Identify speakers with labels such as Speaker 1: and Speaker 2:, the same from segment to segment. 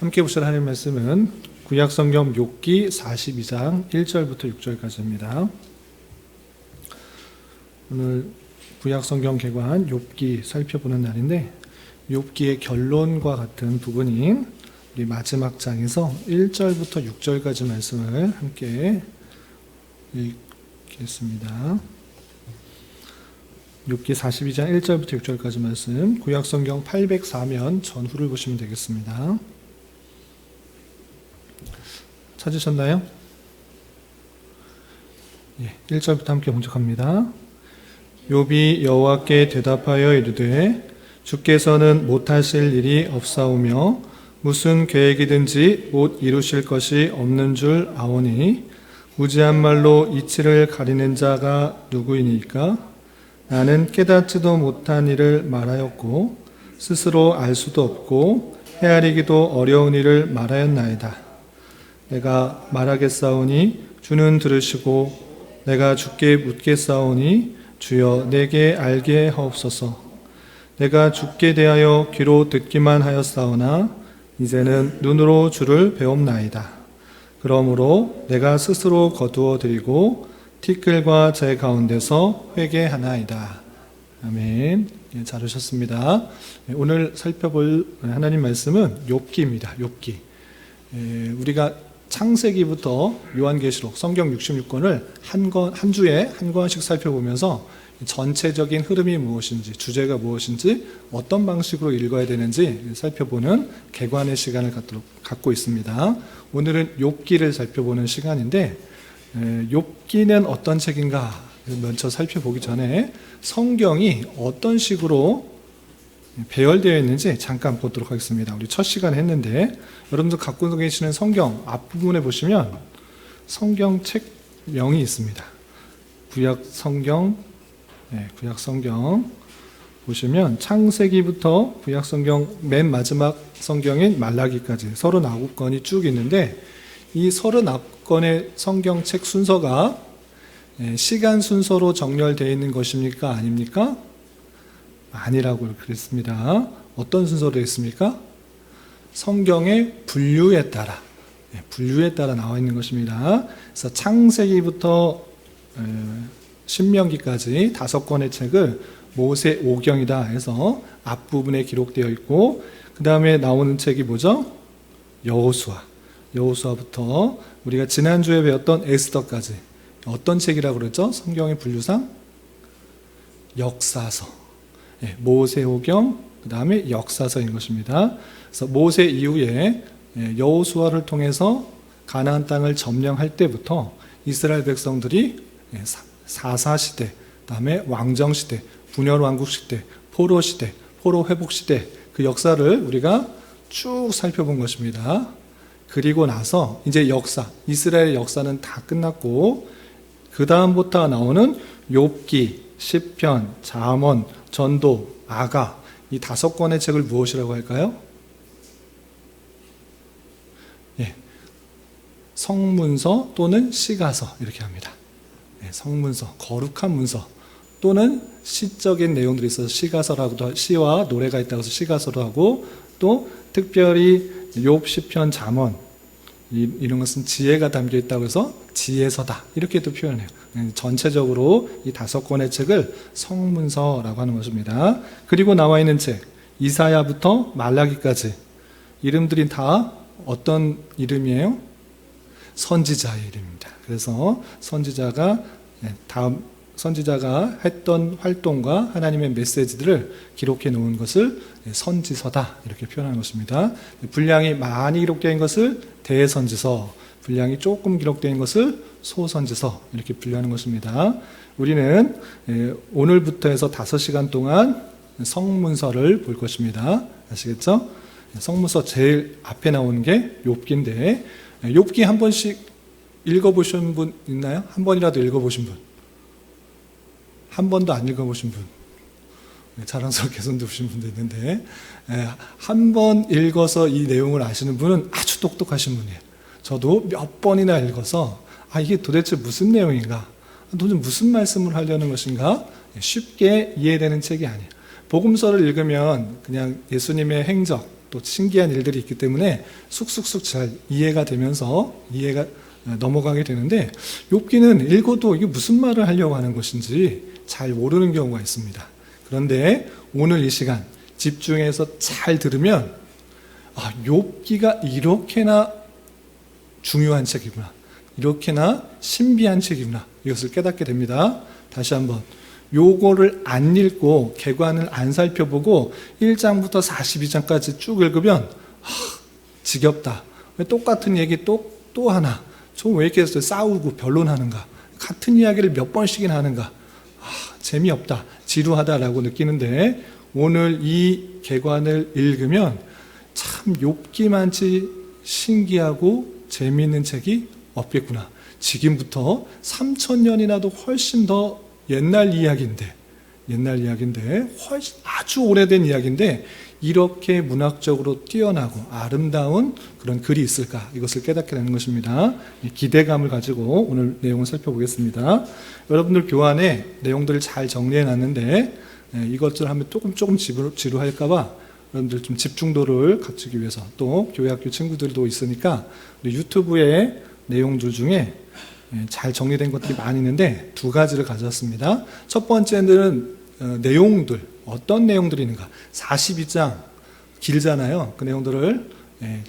Speaker 1: 함께 보실 하나님의 말씀은 구약성경 욥기 42장 1절부터 6절까지입니다. 오늘 구약성경 개관 욥기 살펴보는 날인데, 욥기의 결론과 같은 부분인 우리 마지막 장에서 1절부터 6절까지 말씀을 함께 읽겠습니다. 욥기 42장 1절부터 6절까지 말씀, 구약성경 804면 전후를 보시면 되겠습니다. 찾으셨나요? 1절부터 함께 봉독합니다. 욥이 여호와께 대답하여 이르되 주께서는 못하실 일이 없사오며 무슨 계획이든지 못 이루실 것이 없는 줄 아오니 무지한 말로 이치를 가리는 자가 누구이니까? 나는 깨닫지도 못한 일을 말하였고 스스로 알 수도 없고 헤아리기도 어려운 일을 말하였나이다. 내가 말하겠사오니 주는 들으시고 내가 주께 묻겠사오니 주여 내게 알게 하옵소서. 내가 주께 대하여 귀로 듣기만 하였사오나 이제는 눈으로 주를 배웁나이다. 그러므로 내가 스스로 거두어 드리고 티끌과 제 가운데서 회개하나이다. 아멘. 잘 오셨습니다. 오늘 살펴볼 하나님 말씀은 욥기입니다. 욥기. 우리가 창세기부터 요한계시록 성경 66권을 한 주에 한 권씩 살펴보면서 전체적인 흐름이 무엇인지, 주제가 무엇인지, 어떤 방식으로 읽어야 되는지 살펴보는 개관의 시간을 갖고 있습니다. 오늘은 욥기를 살펴보는 시간인데, 욥기는 어떤 책인가 먼저 살펴보기 전에 성경이 어떤 식으로 배열되어 있는지 잠깐 보도록 하겠습니다. 우리 첫 시간 했는데, 여러분들 갖고 계시는 성경 앞부분에 보시면 성경책명이 있습니다. 구약성경 보시면 창세기부터 구약성경 맨 마지막 성경인 말라기까지 39권이 쭉 있는데, 이 39권의 성경책 순서가 시간 순서로 정렬되어 있는 것입니까? 아닙니까? 아니라고 그랬습니다. 어떤 순서로 되어 있습니까? 성경의 분류에 따라 나와 있는 것입니다. 그래서 창세기부터 신명기까지 5권의 책을 모세오경이다 해서 앞부분에 기록되어 있고, 그 다음에 나오는 책이 뭐죠? 여호수아부터 우리가 지난주에 배웠던 에스더까지 어떤 책이라고 그랬죠? 성경의 분류상 역사서, 모세오경, 그 다음에 역사서인 것입니다. 그래서 모세 이후에 여호수아를 통해서 가나안 땅을 점령할 때부터 이스라엘 백성들이 사사시대, 그 다음에 왕정시대, 분열왕국시대, 포로시대, 포로회복시대, 그 역사를 우리가 쭉 살펴본 것입니다. 그리고 나서 이제 이스라엘의 역사는 다 끝났고, 그 다음부터 나오는 욥기, 시편, 잠언, 전도, 아가, 이 5권의 책을 무엇이라고 할까요? 성문서 또는 시가서 이렇게 합니다. 성문서, 거룩한 문서 또는 시적인 내용들이 있어서 시가서라고도, 시와 노래가 있다고 해서 시가서로 하고, 또 특별히 욥, 시편, 잠언 이런 것은 지혜가 담겨 있다고 해서 지혜서다 이렇게도 표현해요. 전체적으로 이 5권의 책을 성문서라고 하는 것입니다. 그리고 나와 있는 책 이사야부터 말라기까지 이름들이 다 어떤 이름이에요? 선지자의 이름입니다. 그래서 선지자가 했던 활동과 하나님의 메시지들을 기록해 놓은 것을 선지서다 이렇게 표현하는 것입니다. 분량이 많이 기록된 것을 대선지서, 분량이 조금 기록된 것을 소선지서 이렇게 분류하는 것입니다. 우리는 오늘부터 해서 5시간 동안 성문서를 볼 것입니다. 아시겠죠? 성문서 제일 앞에 나오는 게 욥기인데, 욥기 한 번씩 읽어보신 분 있나요? 한 번이라도 읽어보신 분? 한 번도 안 읽어보신 분? 자랑스럽게 손 드신 분도 있는데, 한 번 읽어서 이 내용을 아시는 분은 아주 똑똑하신 분이에요. 저도 몇 번이나 읽어서 이게 도대체 무슨 내용인가, 도대체 무슨 말씀을 하려는 것인가 쉽게 이해되는 책이 아니에요. 복음서를 읽으면 그냥 예수님의 행적, 또 신기한 일들이 있기 때문에 쑥쑥쑥 잘 이해가 되면서 넘어가게 되는데, 욥기는 읽어도 이게 무슨 말을 하려고 하는 것인지 잘 모르는 경우가 있습니다. 그런데 오늘 이 시간 집중해서 잘 들으면 욥기가 이렇게나 중요한 책이구나, 이렇게나 신비한 책이구나, 이것을 깨닫게 됩니다. 다시 한번, 요거를 안 읽고 개관을 안 살펴보고 1장부터 42장까지 쭉 읽으면 지겹다, 왜 똑같은 얘기 또 하나, 저 왜 이렇게 싸우고 변론하는가, 같은 이야기를 몇 번씩이나 하는가, 재미없다, 지루하다라고 느끼는데, 오늘 이 개관을 읽으면 참 욥기만치 신기하고 재미있는 책이 없겠구나. 지금부터 3000년이나도 훨씬 더 옛날 이야기인데 훨씬 아주 오래된 이야기인데 이렇게 문학적으로 뛰어나고 아름다운 그런 글이 있을까, 이것을 깨닫게 되는 것입니다. 기대감을 가지고 오늘 내용을 살펴보겠습니다. 여러분들 교환에 내용들을 잘 정리해 놨는데 이것을 하면 조금 지루할까봐 여러분들 좀 집중도를 갖추기 위해서, 또 교회학교 친구들도 있으니까 유튜브에 내용들 중에 잘 정리된 것들이 많이 있는데 두 가지를 가져왔습니다. 첫 번째는 내용들, 어떤 내용들이 있는가. 42장 길잖아요. 그 내용들을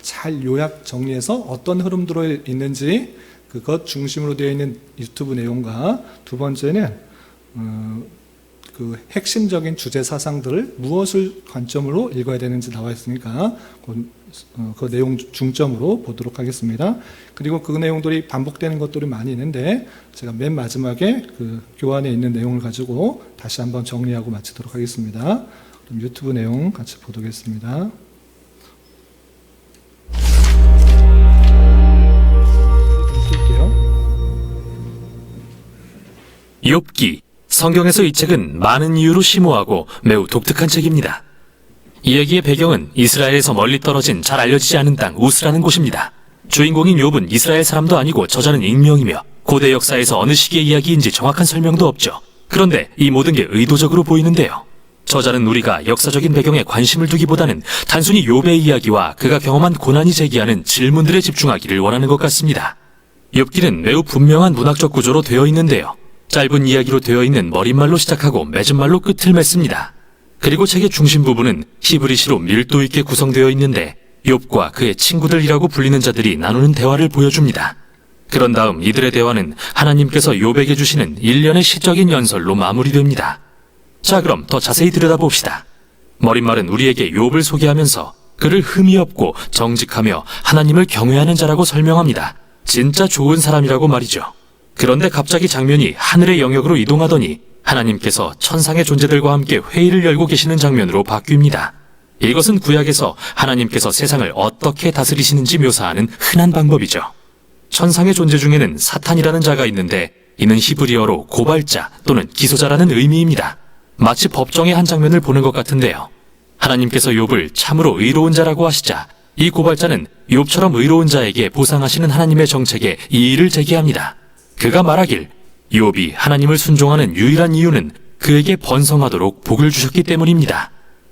Speaker 1: 잘 요약 정리해서 어떤 흐름들이 있는지 그것 중심으로 되어 있는 유튜브 내용과, 두 번째는 그 핵심적인 주제 사상들을 무엇을 관점으로 읽어야 되는지 나와 있으니까 그 내용 중점으로 보도록 하겠습니다. 그리고 그 내용들이 반복되는 것들이 많이 있는데 제가 맨 마지막에 그 교환에 있는 내용을 가지고 다시 한번 정리하고 마치도록 하겠습니다. 그럼 유튜브 내용 같이 보도록하겠습니다.
Speaker 2: 욥기. 성경에서 이 책은 많은 이유로 심오하고 매우 독특한 책입니다. 이야기의 배경은 이스라엘에서 멀리 떨어진 잘 알려지지 않은 땅 우스라는 곳입니다. 주인공인 욥은 이스라엘 사람도 아니고 저자는 익명이며 고대 역사에서 어느 시기의 이야기인지 정확한 설명도 없죠. 그런데 이 모든 게 의도적으로 보이는데요. 저자는 우리가 역사적인 배경에 관심을 두기보다는 단순히 욥의 이야기와 그가 경험한 고난이 제기하는 질문들에 집중하기를 원하는 것 같습니다. 욥기는 매우 분명한 문학적 구조로 되어 있는데요. 짧은 이야기로 되어 있는 머릿말로 시작하고 맺은말로 끝을 맺습니다. 그리고 책의 중심 부분은 히브리시로 밀도 있게 구성되어 있는데 욥과 그의 친구들이라고 불리는 자들이 나누는 대화를 보여줍니다. 그런 다음 이들의 대화는 하나님께서 욥에게 주시는 일련의 시적인 연설로 마무리됩니다. 자, 그럼 더 자세히 들여다봅시다. 머릿말은 우리에게 욥을 소개하면서 그를 흠이 없고 정직하며 하나님을 경외하는 자라고 설명합니다. 진짜 좋은 사람이라고 말이죠. 그런데 갑자기 장면이 하늘의 영역으로 이동하더니 하나님께서 천상의 존재들과 함께 회의를 열고 계시는 장면으로 바뀝니다. 이것은 구약에서 하나님께서 세상을 어떻게 다스리시는지 묘사하는 흔한 방법이죠. 천상의 존재 중에는 사탄이라는 자가 있는데 이는 히브리어로 고발자 또는 기소자라는 의미입니다. 마치 법정의 한 장면을 보는 것 같은데요. 하나님께서 욥을 참으로 의로운 자라고 하시자 이 고발자는 욥처럼 의로운 자에게 보상하시는 하나님의 정책에 이의를 제기합니다. 그가 말하길 욥이 하나님을 순종하는 유일한 이유는 그에게 번성하도록 복을 주셨기 때문입니다.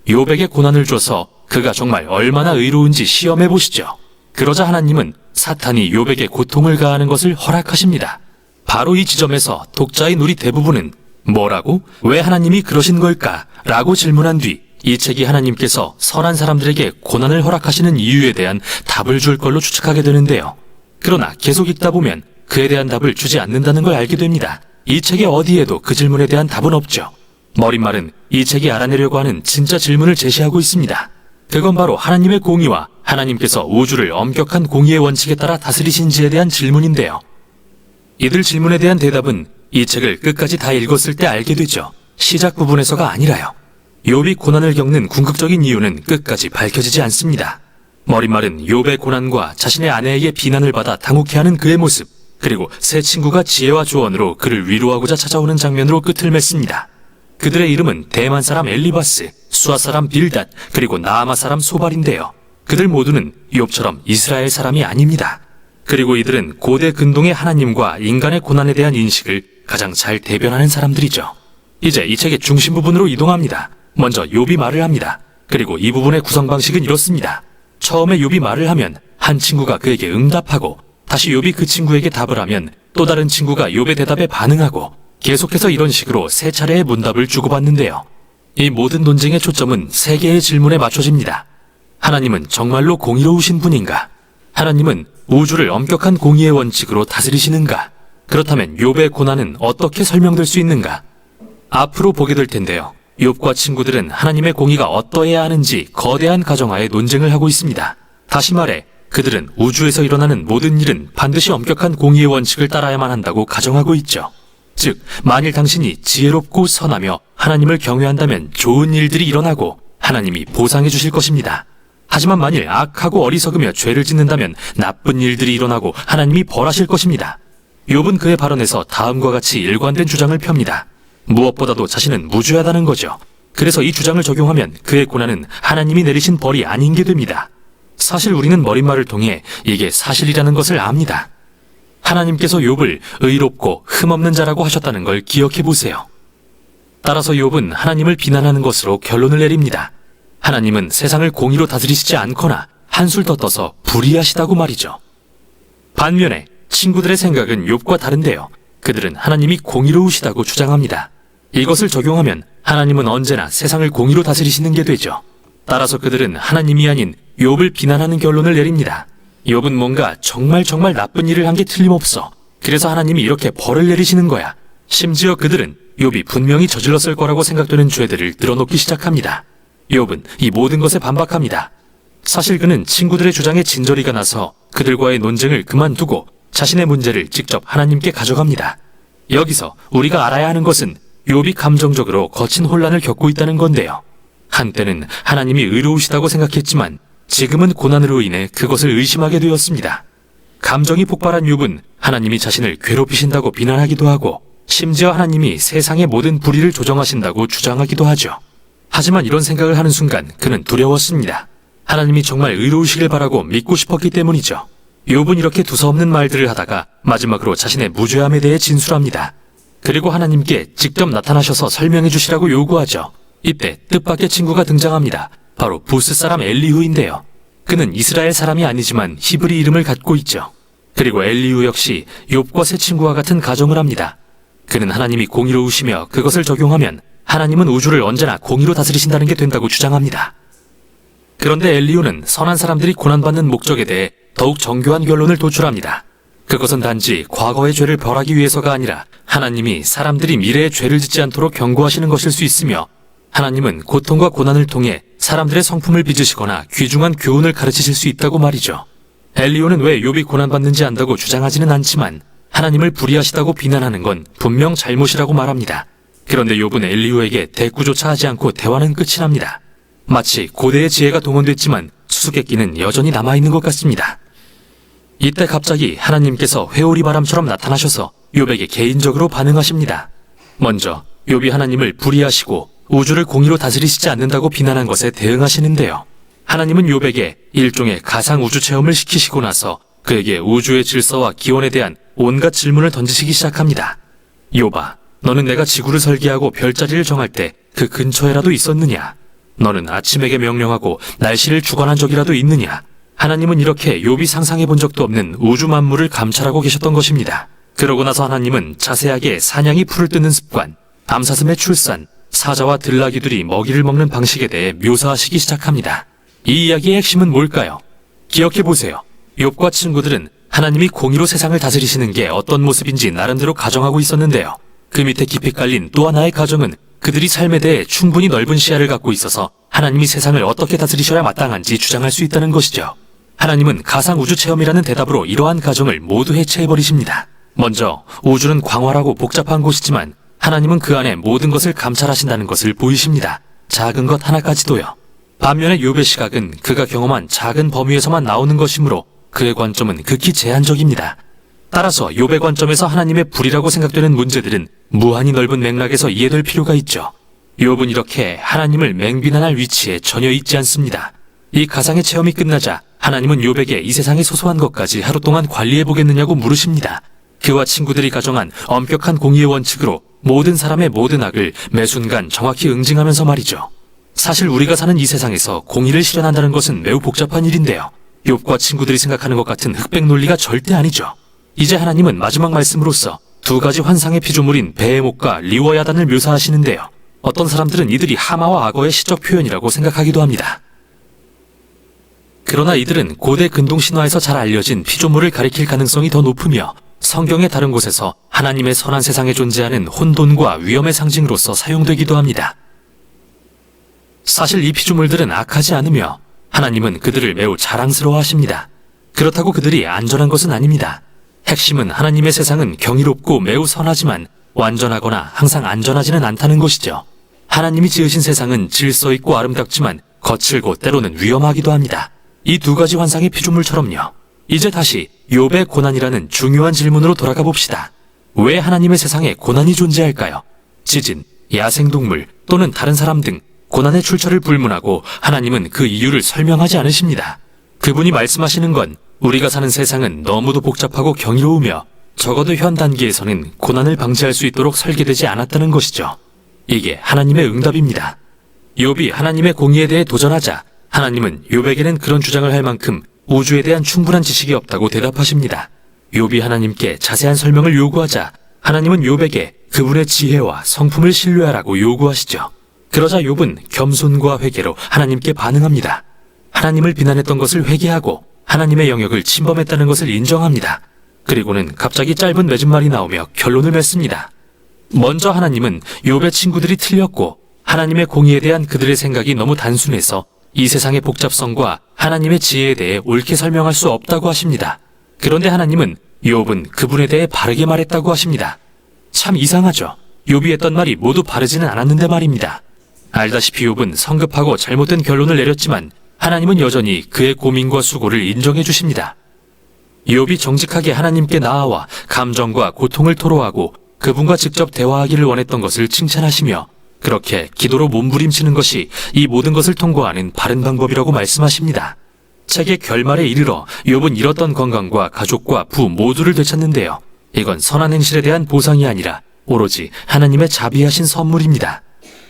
Speaker 2: 욥에게 고난을 줘서 그가 정말 얼마나 의로운지 시험해 보시죠. 그러자 하나님은 사탄이 욥에게 고통을 가하는 것을 허락하십니다. 바로 이 지점에서 독자인 우리 대부분은 뭐라고? 왜 하나님이 그러신 걸까? 라고 질문한 뒤 이 책이 하나님께서 선한 사람들에게 고난을 허락하시는 이유에 대한 답을 줄 걸로 추측하게 되는데요. 그러나 계속 읽다 보면 그에 대한 답을 주지 않는다는 걸 알게 됩니다. 이 책의 어디에도 그 질문에 대한 답은 없죠. 머릿말은 이 책이 알아내려고 하는 진짜 질문을 제시하고 있습니다. 그건 바로 하나님의 공의와 하나님께서 우주를 엄격한 공의의 원칙에 따라 다스리신지에 대한 질문인데요. 이들 질문에 대한 대답은 이 책을 끝까지 다 읽었을 때 알게 되죠. 시작 부분에서가 아니라요. 욥이 고난을 겪는 궁극적인 이유는 끝까지 밝혀지지 않습니다. 머릿말은 욥의 고난과 자신의 아내에게 비난을 받아 당혹해하는 그의 모습, 그리고 세 친구가 지혜와 조언으로 그를 위로하고자 찾아오는 장면으로 끝을 맺습니다. 그들의 이름은 대만 사람 엘리바스, 수아 사람 빌닷, 그리고 나아마 사람 소발인데요. 그들 모두는 욥처럼 이스라엘 사람이 아닙니다. 그리고 이들은 고대 근동의 하나님과 인간의 고난에 대한 인식을 가장 잘 대변하는 사람들이죠. 이제 이 책의 중심 부분으로 이동합니다. 먼저 욥이 말을 합니다. 그리고 이 부분의 구성 방식은 이렇습니다. 처음에 욥이 말을 하면 한 친구가 그에게 응답하고 다시 욥이 그 친구에게 답을 하면 또 다른 친구가 욥의 대답에 반응하고 계속해서 이런 식으로 세 차례의 문답을 주고받는데요. 이 모든 논쟁의 초점은 세 개의 질문에 맞춰집니다. 하나님은 정말로 공의로우신 분인가? 하나님은 우주를 엄격한 공의의 원칙으로 다스리시는가? 그렇다면 욥의 고난은 어떻게 설명될 수 있는가? 앞으로 보게 될 텐데요. 욥과 친구들은 하나님의 공의가 어떠해야 하는지 거대한 가정하에 논쟁을 하고 있습니다. 다시 말해 그들은 우주에서 일어나는 모든 일은 반드시 엄격한 공의의 원칙을 따라야만 한다고 가정하고 있죠. 즉, 만일 당신이 지혜롭고 선하며 하나님을 경외한다면 좋은 일들이 일어나고 하나님이 보상해 주실 것입니다. 하지만 만일 악하고 어리석으며 죄를 짓는다면 나쁜 일들이 일어나고 하나님이 벌하실 것입니다. 욥은 그의 발언에서 다음과 같이 일관된 주장을 펴니다. 무엇보다도 자신은 무죄하다는 거죠. 그래서 이 주장을 적용하면 그의 고난은 하나님이 내리신 벌이 아닌 게 됩니다. 사실 우리는 머릿말을 통해 이게 사실이라는 것을 압니다. 하나님께서 욥을 의롭고 흠없는 자라고 하셨다는 걸 기억해 보세요. 따라서 욥은 하나님을 비난하는 것으로 결론을 내립니다. 하나님은 세상을 공의로 다스리시지 않거나 한술 더 떠서 불의하시다고 말이죠. 반면에 친구들의 생각은 욥과 다른데요. 그들은 하나님이 공의로우시다고 주장합니다. 이것을 적용하면 하나님은 언제나 세상을 공의로 다스리시는 게 되죠. 따라서 그들은 하나님이 아닌 욥을 비난하는 결론을 내립니다. 욥은 뭔가 정말 나쁜 일을 한 게 틀림없어. 그래서 하나님이 이렇게 벌을 내리시는 거야. 심지어 그들은 욥이 분명히 저질렀을 거라고 생각되는 죄들을 늘어놓기 시작합니다. 욥은 이 모든 것에 반박합니다. 사실 그는 친구들의 주장에 진저리가 나서 그들과의 논쟁을 그만두고 자신의 문제를 직접 하나님께 가져갑니다. 여기서 우리가 알아야 하는 것은 욥이 감정적으로 거친 혼란을 겪고 있다는 건데요. 한때는 하나님이 의로우시다고 생각했지만 지금은 고난으로 인해 그것을 의심하게 되었습니다. 감정이 폭발한 욥은 하나님이 자신을 괴롭히신다고 비난하기도 하고 심지어 하나님이 세상의 모든 불의를 조정하신다고 주장하기도 하죠. 하지만 이런 생각을 하는 순간 그는 두려웠습니다. 하나님이 정말 의로우시길 바라고 믿고 싶었기 때문이죠. 욥은 이렇게 두서없는 말들을 하다가 마지막으로 자신의 무죄함에 대해 진술합니다. 그리고 하나님께 직접 나타나셔서 설명해 주시라고 요구하죠. 이때 뜻밖의 친구가 등장합니다. 바로 부스 사람 엘리후인데요. 그는 이스라엘 사람이 아니지만 히브리 이름을 갖고 있죠. 그리고 엘리후 역시 욥과 새 친구와 같은 가정을 합니다. 그는 하나님이 공의로우시며 그것을 적용하면 하나님은 우주를 언제나 공의로 다스리신다는 게 된다고 주장합니다. 그런데 엘리후는 선한 사람들이 고난받는 목적에 대해 더욱 정교한 결론을 도출합니다. 그것은 단지 과거의 죄를 벌하기 위해서가 아니라 하나님이 사람들이 미래의 죄를 짓지 않도록 경고하시는 것일 수 있으며 하나님은 고통과 고난을 통해 사람들의 성품을 빚으시거나 귀중한 교훈을 가르치실 수 있다고 말이죠. 엘리후는 왜 욥이 고난받는지 안다고 주장하지는 않지만 하나님을 불의하시다고 비난하는 건 분명 잘못이라고 말합니다. 그런데 욥은 엘리후에게 대꾸조차 하지 않고 대화는 끝이 납니다. 마치 고대의 지혜가 동원됐지만 수수께끼는 여전히 남아있는 것 같습니다. 이때 갑자기 하나님께서 회오리 바람처럼 나타나셔서 욥에게 개인적으로 반응하십니다. 먼저 욥이 하나님을 불의하시고 우주를 공의로 다스리시지 않는다고 비난한 것에 대응하시는데요. 하나님은 욥에게 일종의 가상 우주 체험을 시키시고 나서 그에게 우주의 질서와 기원에 대한 온갖 질문을 던지시기 시작합니다. 욥아, 너는 내가 지구를 설계하고 별자리를 정할 때 그 근처에라도 있었느냐? 너는 아침에게 명령하고 날씨를 주관한 적이라도 있느냐? 하나님은 이렇게 욥이 상상해 본 적도 없는 우주 만물을 감찰하고 계셨던 것입니다. 그러고 나서 하나님은 자세하게 사냥이 풀을 뜯는 습관, 암사슴의 출산, 사자와 들나귀들이 먹이를 먹는 방식에 대해 묘사하시기 시작합니다. 이 이야기의 핵심은 뭘까요? 기억해 보세요. 욥과 친구들은 하나님이 공의로 세상을 다스리시는 게 어떤 모습인지 나름대로 가정하고 있었는데요. 그 밑에 깊이 깔린 또 하나의 가정은 그들이 삶에 대해 충분히 넓은 시야를 갖고 있어서 하나님이 세상을 어떻게 다스리셔야 마땅한지 주장할 수 있다는 것이죠. 하나님은 가상 우주 체험이라는 대답으로 이러한 가정을 모두 해체해버리십니다. 먼저 우주는 광활하고 복잡한 곳이지만 하나님은 그 안에 모든 것을 감찰하신다는 것을 보이십니다. 작은 것 하나까지도요. 반면에 욥의 시각은 그가 경험한 작은 범위에서만 나오는 것이므로 그의 관점은 극히 제한적입니다. 따라서 욥의 관점에서 하나님의 불이라고 생각되는 문제들은 무한히 넓은 맥락에서 이해될 필요가 있죠. 욥은 이렇게 하나님을 맹비난할 위치에 전혀 있지 않습니다. 이 가상의 체험이 끝나자 하나님은 욥에게 이 세상의 소소한 것까지 하루 동안 관리해보겠느냐고 물으십니다. 그와 친구들이 가정한 엄격한 공의의 원칙으로 모든 사람의 모든 악을 매 순간 정확히 응징하면서 말이죠. 사실 우리가 사는 이 세상에서 공의를 실현한다는 것은 매우 복잡한 일인데요. 욥과 친구들이 생각하는 것 같은 흑백 논리가 절대 아니죠. 이제 하나님은 마지막 말씀으로서 두 가지 환상의 피조물인 베헤못과 리워야단을 묘사하시는데요. 어떤 사람들은 이들이 하마와 악어의 시적 표현이라고 생각하기도 합니다. 그러나 이들은 고대 근동 신화에서 잘 알려진 피조물을 가리킬 가능성이 더 높으며 성경의 다른 곳에서 하나님의 선한 세상에 존재하는 혼돈과 위험의 상징으로서 사용되기도 합니다. 사실 이 피조물들은 악하지 않으며 하나님은 그들을 매우 자랑스러워하십니다. 그렇다고 그들이 안전한 것은 아닙니다. 핵심은 하나님의 세상은 경이롭고 매우 선하지만 완전하거나 항상 안전하지는 않다는 것이죠. 하나님이 지으신 세상은 질서 있고 아름답지만 거칠고 때로는 위험하기도 합니다. 이 두 가지 환상의 피조물처럼요. 이제 다시 욥의 고난이라는 중요한 질문으로 돌아가 봅시다. 왜 하나님의 세상에 고난이 존재할까요? 지진, 야생동물 또는 다른 사람 등 고난의 출처를 불문하고 하나님은 그 이유를 설명하지 않으십니다. 그분이 말씀하시는 건 우리가 사는 세상은 너무도 복잡하고 경이로우며 적어도 현 단계에서는 고난을 방지할 수 있도록 설계되지 않았다는 것이죠. 이게 하나님의 응답입니다. 욥이 하나님의 공의에 대해 도전하자 하나님은 욥에게는 그런 주장을 할 만큼 우주에 대한 충분한 지식이 없다고 대답하십니다. 욥이 하나님께 자세한 설명을 요구하자 하나님은 욥에게 그분의 지혜와 성품을 신뢰하라고 요구하시죠. 그러자 욥은 겸손과 회개로 하나님께 반응합니다. 하나님을 비난했던 것을 회개하고 하나님의 영역을 침범했다는 것을 인정합니다. 그리고는 갑자기 짧은 맺은말이 나오며 결론을 맺습니다. 먼저 하나님은 욥의 친구들이 틀렸고 하나님의 공의에 대한 그들의 생각이 너무 단순해서 이 세상의 복잡성과 하나님의 지혜에 대해 옳게 설명할 수 없다고 하십니다. 그런데 하나님은 욥은 그분에 대해 바르게 말했다고 하십니다. 참 이상하죠. 욥이 했던 말이 모두 바르지는 않았는데 말입니다. 알다시피 욥은 성급하고 잘못된 결론을 내렸지만 하나님은 여전히 그의 고민과 수고를 인정해 주십니다. 욥이 정직하게 하나님께 나아와 감정과 고통을 토로하고 그분과 직접 대화하기를 원했던 것을 칭찬하시며 그렇게 기도로 몸부림치는 것이 이 모든 것을 통과하는 바른 방법이라고 말씀하십니다. 책의 결말에 이르러 욥은 잃었던 건강과 가족과 부 모두를 되찾는데요. 이건 선한 행실에 대한 보상이 아니라 오로지 하나님의 자비하신 선물입니다.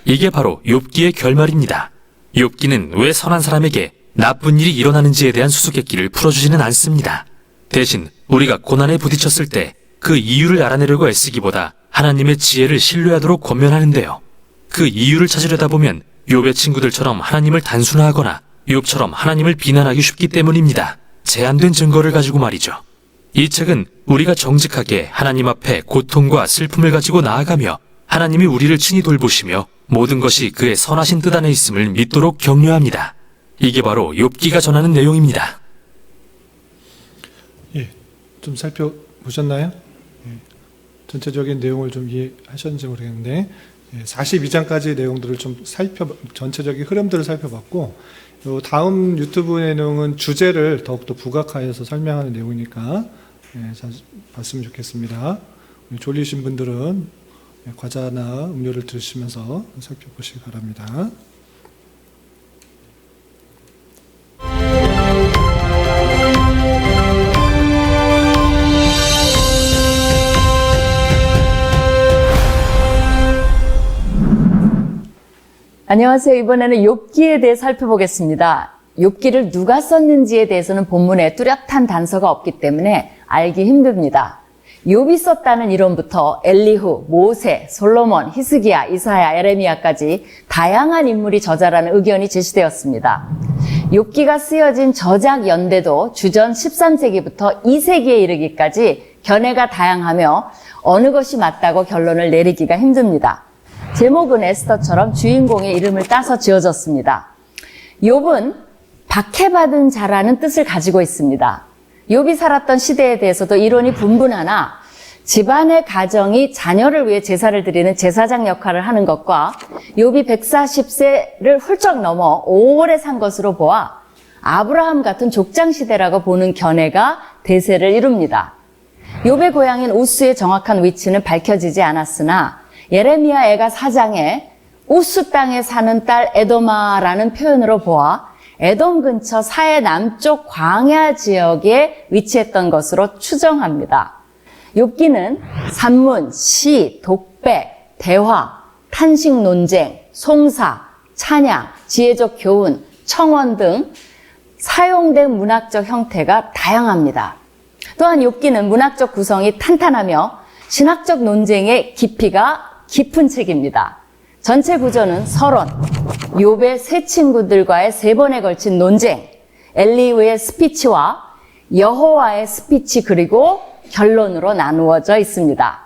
Speaker 2: 이게 바로 욥기의 결말입니다. 욥기는 왜 선한 사람에게 나쁜 일이 일어나는지에 대한 수수께끼를 풀어주지는 않습니다. 대신 우리가 고난에 부딪혔을 때 그 이유를 알아내려고 애쓰기보다 하나님의 지혜를 신뢰하도록 권면하는데요. 그 이유를 찾으려다 보면 욥의 친구들처럼 하나님을 단순화하거나 욥처럼 하나님을 비난하기 쉽기 때문입니다. 제한된 증거를 가지고 말이죠. 이 책은 우리가 정직하게 하나님 앞에 고통과 슬픔을 가지고 나아가며 하나님이 우리를 친히 돌보시며 모든 것이 그의 선하신 뜻 안에 있음을 믿도록 격려합니다. 이게 바로 욥기가 전하는 내용입니다.
Speaker 1: 예, 좀 살펴보셨나요? 예, 전체적인 내용을 좀 이해하셨는지 모르겠는데 42장까지의 내용들을 좀 전체적인 흐름들을 살펴봤고 다음 유튜브 내용은 주제를 더욱더 부각하여서 설명하는 내용이니까 잘 봤으면 좋겠습니다. 졸리신 분들은 과자나 음료를 들으시면서 살펴보시기 바랍니다.
Speaker 3: 안녕하세요. 이번에는 욥기에 대해 살펴보겠습니다. 욥기를 누가 썼는지에 대해서는 본문에 뚜렷한 단서가 없기 때문에 알기 힘듭니다. 욥이 썼다는 이론부터 엘리후, 모세, 솔로몬, 히스기야, 이사야, 에레미야까지 다양한 인물이 저자라는 의견이 제시되었습니다. 욥기가 쓰여진 저작 연대도 주전 13세기부터 2세기에 이르기까지 견해가 다양하며 어느 것이 맞다고 결론을 내리기가 힘듭니다. 제목은 에스더처럼 주인공의 이름을 따서 지어졌습니다. 욥은 박해받은 자라는 뜻을 가지고 있습니다. 욥이 살았던 시대에 대해서도 이론이 분분하나 집안의 가정이 자녀를 위해 제사를 드리는 제사장 역할을 하는 것과 욥이 140세를 훌쩍 넘어 오래 산 것으로 보아 아브라함 같은 족장 시대라고 보는 견해가 대세를 이룹니다. 욥의 고향인 우스의 정확한 위치는 밝혀지지 않았으나 예레미야 애가 4장에 우스 땅에 사는 딸 에도마라는 표현으로 보아 에돔 근처 사해 남쪽 광야 지역에 위치했던 것으로 추정합니다. 욥기는 산문, 시, 독배, 대화, 탄식 논쟁, 송사, 찬양, 지혜적 교훈, 청원 등 사용된 문학적 형태가 다양합니다. 또한 욥기는 문학적 구성이 탄탄하며 신학적 논쟁의 깊이가 깊은 책입니다. 전체 구조는 서론, 욥의 세 친구들과의 3번에 걸친 논쟁, 엘리후의 스피치와 여호와의 스피치 그리고 결론으로 나누어져 있습니다.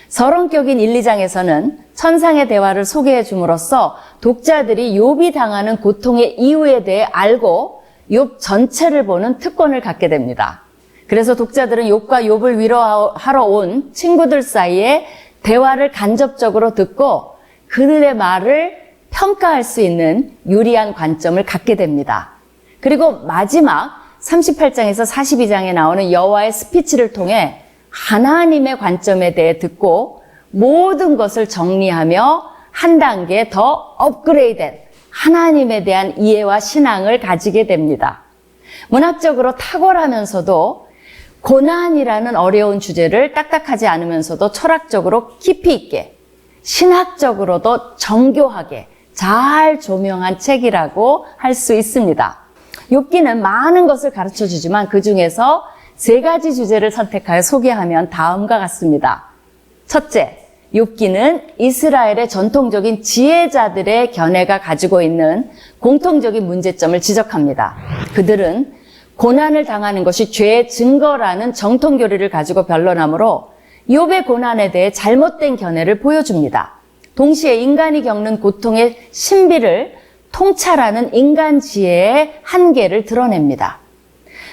Speaker 3: 서론격인 1, 2장에서는 천상의 대화를 소개해 줌으로써 독자들이 욥이 당하는 고통의 이유에 대해 알고 욥 전체를 보는 특권을 갖게 됩니다. 그래서 독자들은 욥과 욥을 위로하러 온 친구들 사이에 대화를 간접적으로 듣고 그들의 말을 평가할 수 있는 유리한 관점을 갖게 됩니다. 그리고 마지막 38장에서 42장에 나오는 여호와의 스피치를 통해 하나님의 관점에 대해 듣고 모든 것을 정리하며 한 단계 더 업그레이드된 하나님에 대한 이해와 신앙을 가지게 됩니다. 문학적으로 탁월하면서도 고난이라는 어려운 주제를 딱딱하지 않으면서도 철학적으로 깊이 있게 신학적으로도 정교하게 잘 조명한 책이라고 할 수 있습니다. 욥기는 많은 것을 가르쳐 주지만 그 중에서 3가지 주제를 선택하여 소개하면 다음과 같습니다. 첫째, 욥기는 이스라엘의 전통적인 지혜자들의 견해가 가지고 있는 공통적인 문제점을 지적합니다. 그들은 고난을 당하는 것이 죄의 증거라는 정통 교리를 가지고 변론하므로 욥의 고난에 대해 잘못된 견해를 보여줍니다. 동시에 인간이 겪는 고통의 신비를 통찰하는 인간 지혜의 한계를 드러냅니다.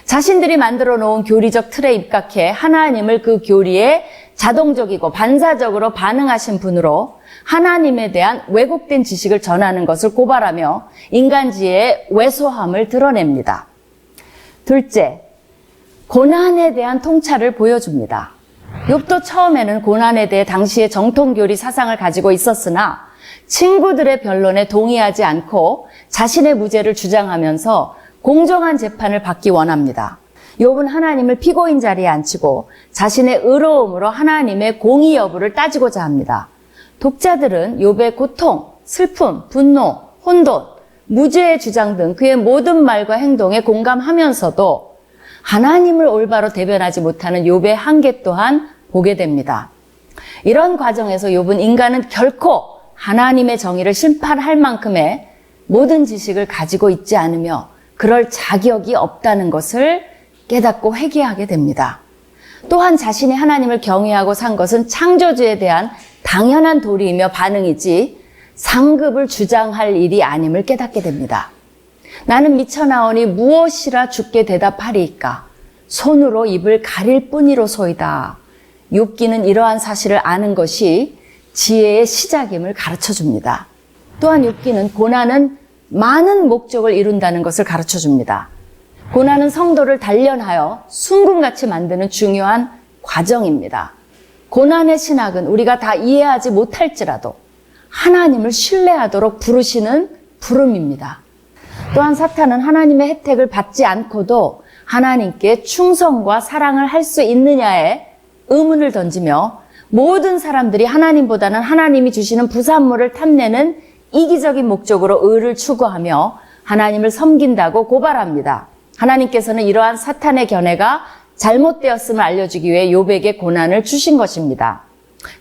Speaker 3: 자신들이 만들어 놓은 교리적 틀에 입각해 하나님을 그 교리에 자동적이고 반사적으로 반응하신 분으로 하나님에 대한 왜곡된 지식을 전하는 것을 고발하며 인간 지혜의 왜소함을 드러냅니다. 둘째, 고난에 대한 통찰을 보여줍니다. 욥도 처음에는 고난에 대해 당시의 정통교리 사상을 가지고 있었으나 친구들의 변론에 동의하지 않고 자신의 무죄를 주장하면서 공정한 재판을 받기 원합니다. 욥은 하나님을 피고인 자리에 앉히고 자신의 의로움으로 하나님의 공의 여부를 따지고자 합니다. 독자들은 욥의 고통, 슬픔, 분노, 혼돈, 무죄의 주장 등 그의 모든 말과 행동에 공감하면서도 하나님을 올바로 대변하지 못하는 욥의 한계 또한 보게 됩니다. 이런 과정에서 욥은 인간은 결코 하나님의 정의를 심판할 만큼의 모든 지식을 가지고 있지 않으며 그럴 자격이 없다는 것을 깨닫고 회개하게 됩니다. 또한 자신이 하나님을 경외하고 산 것은 창조주에 대한 당연한 도리이며 반응이지 상급을 주장할 일이 아님을 깨닫게 됩니다. 나는 미쳐나오니 무엇이라 주께 대답하리이까? 손으로 입을 가릴 뿐이로소이다. 욥기는 이러한 사실을 아는 것이 지혜의 시작임을 가르쳐줍니다. 또한 욥기는 고난은 많은 목적을 이룬다는 것을 가르쳐줍니다. 고난은 성도를 단련하여 순금같이 만드는 중요한 과정입니다. 고난의 신학은 우리가 다 이해하지 못할지라도 하나님을 신뢰하도록 부르시는 부름입니다. 또한 사탄은 하나님의 혜택을 받지 않고도 하나님께 충성과 사랑을 할 수 있느냐에 의문을 던지며 모든 사람들이 하나님보다는 하나님이 주시는 부산물을 탐내는 이기적인 목적으로 의를 추구하며 하나님을 섬긴다고 고발합니다. 하나님께서는 이러한 사탄의 견해가 잘못되었음을 알려주기 위해 욥에게 고난을 주신 것입니다.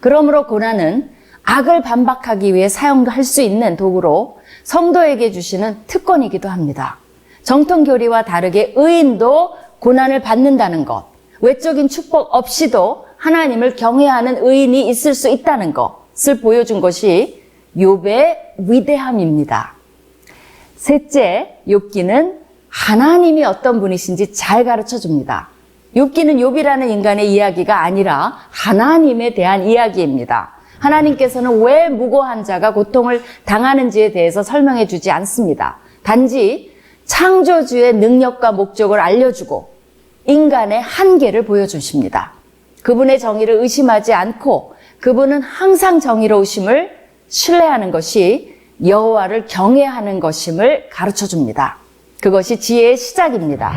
Speaker 3: 그러므로 고난은 악을 반박하기 위해 사용할 수 있는 도구로 성도에게 주시는 특권이기도 합니다. 정통 교리와 다르게 의인도 고난을 받는다는 것, 외적인 축복 없이도 하나님을 경외하는 의인이 있을 수 있다는 것을 보여준 것이 욥의 위대함입니다. 셋째, 욥기는 하나님이 어떤 분이신지 잘 가르쳐줍니다. 욥기는 욥이라는 인간의 이야기가 아니라 하나님에 대한 이야기입니다. 하나님께서는 왜 무고한 자가 고통을 당하는지에 대해서 설명해 주지 않습니다. 단지 창조주의 능력과 목적을 알려주고 인간의 한계를 보여주십니다. 그분의 정의를 의심하지 않고 그분은 항상 정의로우심을 신뢰하는 것이 여호와를 경외하는 것임을 가르쳐줍니다. 그것이 지혜의 시작입니다.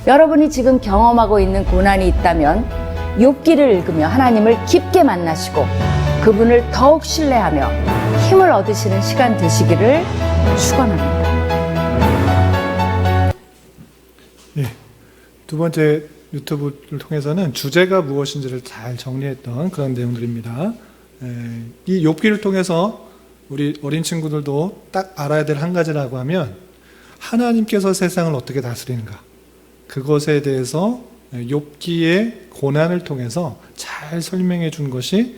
Speaker 3: 여러분이 지금 경험하고 있는 고난이 있다면 욥기를 읽으며 하나님을 깊게 만나시고 그분을 더욱 신뢰하며 힘을 얻으시는 시간 되시기를 축원합니다.
Speaker 1: 예. 두 번째 유튜브를 통해서는 주제가 무엇인지를 잘 정리했던 그런 내용들입니다. 이 욥기를 통해서 우리 어린 친구들도 딱 알아야 될 한 가지라고 하면 하나님께서 세상을 어떻게 다스리는가, 그것에 대해서 욥기의 고난을 통해서 잘 설명해 준 것이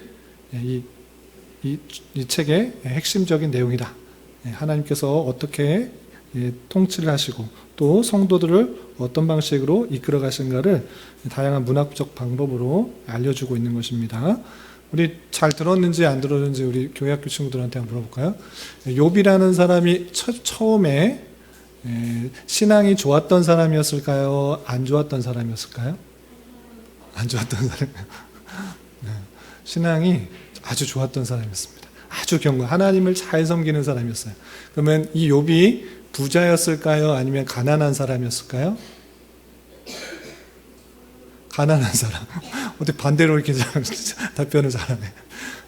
Speaker 1: 이 책의 핵심적인 내용이다. 하나님께서 어떻게 통치를 하시고 또 성도들을 어떤 방식으로 이끌어 가신가를 다양한 문학적 방법으로 알려주고 있는 것입니다. 우리 잘 들었는지 안 들었는지 우리 교회학교 친구들한테 한번 물어볼까요? 욥이라는 사람이 처음에 신앙이 좋았던 사람이었을까요? 안 좋았던 사람이었을까요? 안 좋았던 사람이요. 신앙이 아주 좋았던 사람이었습니다. 아주 하나님을 잘 섬기는 사람이었어요. 그러면 이 욥이 부자였을까요? 아니면 가난한 사람이었을까요? 가난한 사람. 어떻게 반대로 이렇게 답변을 잘하네.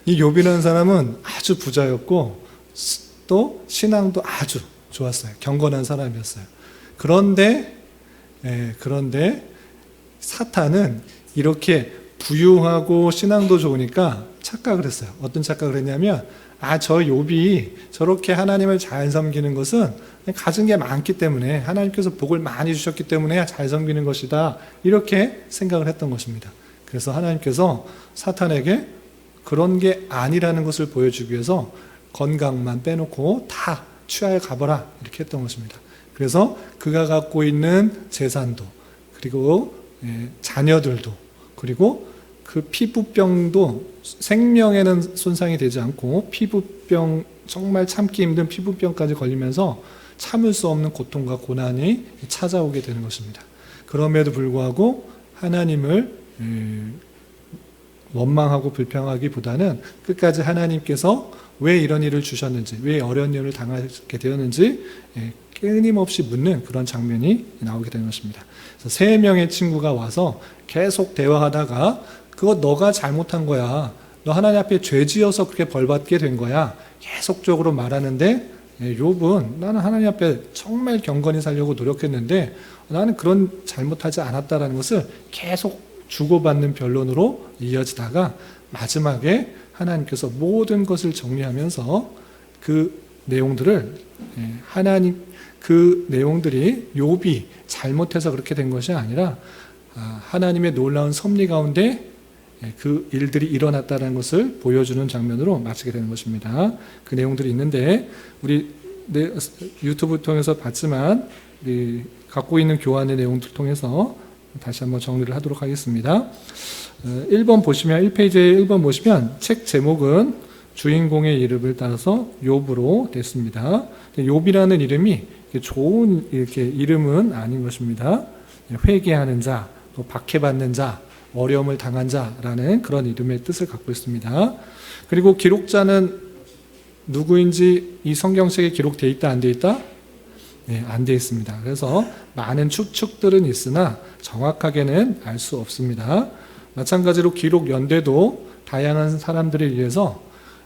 Speaker 1: 이 욥이라는 사람은 아주 부자였고 또 신앙도 아주 좋았어요. 경건한 사람이었어요. 그런데 사탄은 이렇게 부유하고 신앙도 좋으니까 착각을 했어요. 어떤 착각을 했냐면 저 욥이 저렇게 하나님을 잘 섬기는 것은 가진 게 많기 때문에 하나님께서 복을 많이 주셨기 때문에 잘 섬기는 것이다. 이렇게 생각을 했던 것입니다. 그래서 하나님께서 사탄에게 그런 게 아니라는 것을 보여주기 위해서 건강만 빼놓고 다 취하에 가버라 이렇게 했던 것입니다. 그래서 그가 갖고 있는 재산도 그리고 자녀들도 그리고 그 피부병도 생명에는 손상이 되지 않고 피부병 정말 참기 힘든 피부병까지 걸리면서 참을 수 없는 고통과 고난이 찾아오게 되는 것입니다. 그럼에도 불구하고 하나님을 원망하고 불평하기보다는 끝까지 하나님께서 왜 이런 일을 주셨는지, 왜 어려운 일을 당하게 되었는지 끊임없이 묻는 그런 장면이 나오게 되는 것입니다. 그래서 3명의 친구가 와서 계속 대화하다가 그거 너가 잘못한 거야. 너 하나님 앞에 죄 지어서 그렇게 벌받게 된 거야. 계속적으로 말하는데 욥은 나는 하나님 앞에 정말 경건히 살려고 노력했는데 나는 그런 잘못하지 않았다라는 것을 계속 주고받는 변론으로 이어지다가 마지막에 하나님께서 모든 것을 정리하면서 그 내용들을 그 내용들이 욥이 잘못해서 그렇게 된 것이 아니라 하나님의 놀라운 섭리 가운데 그 일들이 일어났다는 것을 보여주는 장면으로 마치게 되는 것입니다. 그 내용들이 있는데 우리 유튜브 통해서 봤지만 우리 갖고 있는 교환의 내용들 통해서 다시 한번 정리를 하도록 하겠습니다. 1번 보시면 1페이지에 1번 보시면 책 제목은 주인공의 이름을 따라서 욥으로 됐습니다. 욥이라는 이름이 좋은 이렇게 이름은 아닌 것입니다. 회개하는 자, 또 박해받는 자, 어려움을 당한 자라는 그런 이름의 뜻을 갖고 있습니다. 그리고 기록자는 누구인지 이 성경책에 기록되어 있다, 안 되어 있다? 네, 안 되어 있습니다. 그래서 많은 추측들은 있으나 정확하게는 알 수 없습니다. 마찬가지로 기록 연대도 다양한 사람들에 의해서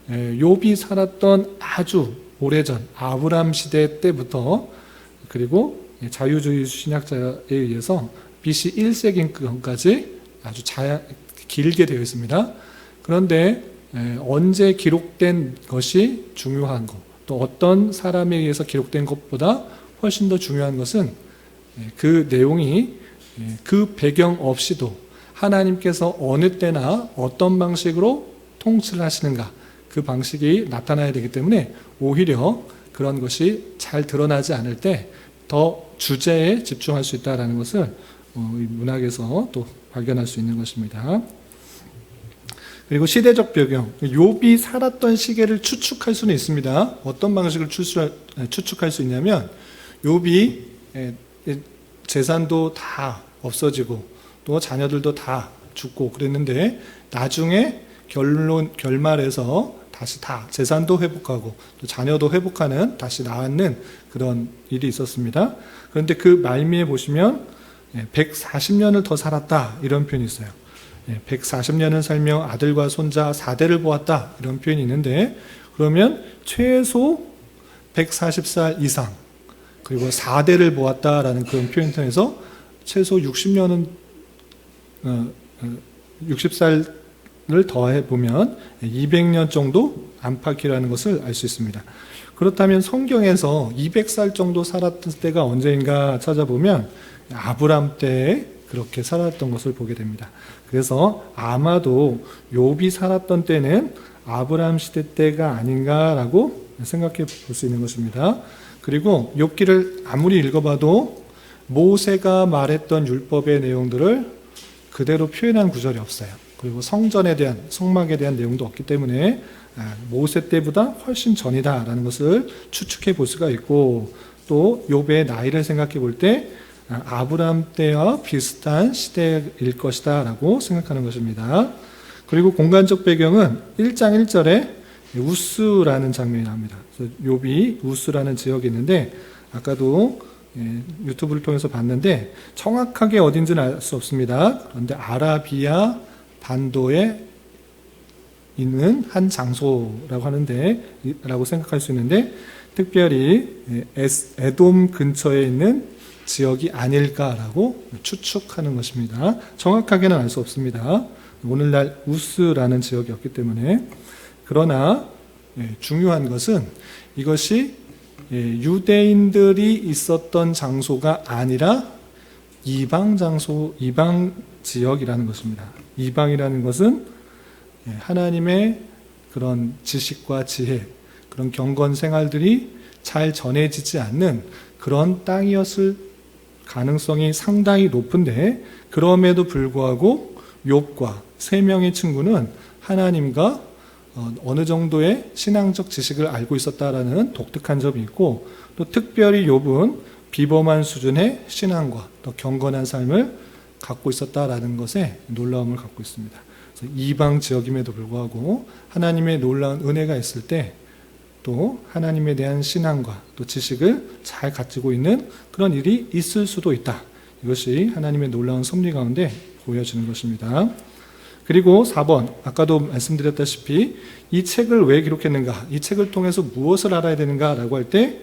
Speaker 1: 욥이 살았던 아주 오래전 아브람 시대 때부터 그리고 자유주의 신학자에 의해서 BC 1세기까지 아주 길게 되어 있습니다. 그런데 언제 기록된 것이 중요한 것, 또 어떤 사람에 의해서 기록된 것보다 훨씬 더 중요한 것은 그 내용이 그 배경 없이도 하나님께서 어느 때나 어떤 방식으로 통치를 하시는가, 그 방식이 나타나야 되기 때문에 오히려 그런 것이 잘 드러나지 않을 때 더 주제에 집중할 수 있다는 것을 문학에서 또 발견할 수 있는 것입니다. 그리고 시대적 배경, 욥이 살았던 시기를 추측할 수는 있습니다. 어떤 방식을 추측할 수 있냐면 욥이 재산도 다 없어지고 또 자녀들도 다 죽고 그랬는데 나중에 결말에서 다시 다 재산도 회복하고 또 자녀도 회복하는 다시 나았는 그런 일이 있었습니다. 그런데 그 말미에 보시면 140년을 더 살았다 이런 표현이 있어요. 140년을 살며 아들과 손자 4대를 보았다 이런 표현이 있는데 그러면 최소 140살 이상 그리고 4대를 보았다라는 그런 표현 통해서 최소 60년은 60살을 더해 보면 200년 정도 안팎이라는 것을 알 수 있습니다. 그렇다면 성경에서 200살 정도 살았던 때가 언제인가 찾아보면 아브람 때에 그렇게 살았던 것을 보게 됩니다. 그래서 아마도 욥이 살았던 때는 아브람 시대 때가 아닌가라고 생각해 볼 수 있는 것입니다. 그리고 욥기를 아무리 읽어봐도 모세가 말했던 율법의 내용들을 그대로 표현한 구절이 없어요. 그리고 성전에 대한, 성막에 대한 내용도 없기 때문에 모세 때보다 훨씬 전이다라는 것을 추측해 볼 수가 있고, 또 욥의 나이를 생각해 볼 때 아브람 때와 비슷한 시대일 것이다 라고 생각하는 것입니다. 그리고 공간적 배경은 1장 1절에 우스라는 장면이 나옵니다. 욥이 우스라는 지역이 있는데, 아까도 유튜브를 통해서 봤는데 정확하게 어딘지는 알 수 없습니다. 그런데 아라비아 반도에 있는 한 장소라고 하는데, 라고 생각할 수 있는데, 특별히 에돔 근처에 있는 지역이 아닐까라고 추측하는 것입니다. 정확하게는 알 수 없습니다. 오늘날 우스라는 지역이었기 때문에. 그러나 중요한 것은 이것이 유대인들이 있었던 장소가 아니라 이방 장소, 이방 지역이라는 것입니다. 이방이라는 것은 하나님의 그런 지식과 지혜, 그런 경건 생활들이 잘 전해지지 않는 그런 땅이었을 가능성이 상당히 높은데, 그럼에도 불구하고 욥과 세 명의 친구는 하나님과 어느 정도의 신앙적 지식을 알고 있었다라는 독특한 점이 있고, 또 특별히 욥은 비범한 수준의 신앙과 또 경건한 삶을 갖고 있었다라는 것에 놀라움을 갖고 있습니다. 그래서 이방 지역임에도 불구하고 하나님의 놀라운 은혜가 있을 때 또 하나님에 대한 신앙과 또 지식을 잘 가지고 있는 그런 일이 있을 수도 있다. 이것이 하나님의 놀라운 섭리 가운데 보여지는 것입니다. 그리고 4번, 아까도 말씀드렸다시피 이 책을 왜 기록했는가, 이 책을 통해서 무엇을 알아야 되는가 라고 할 때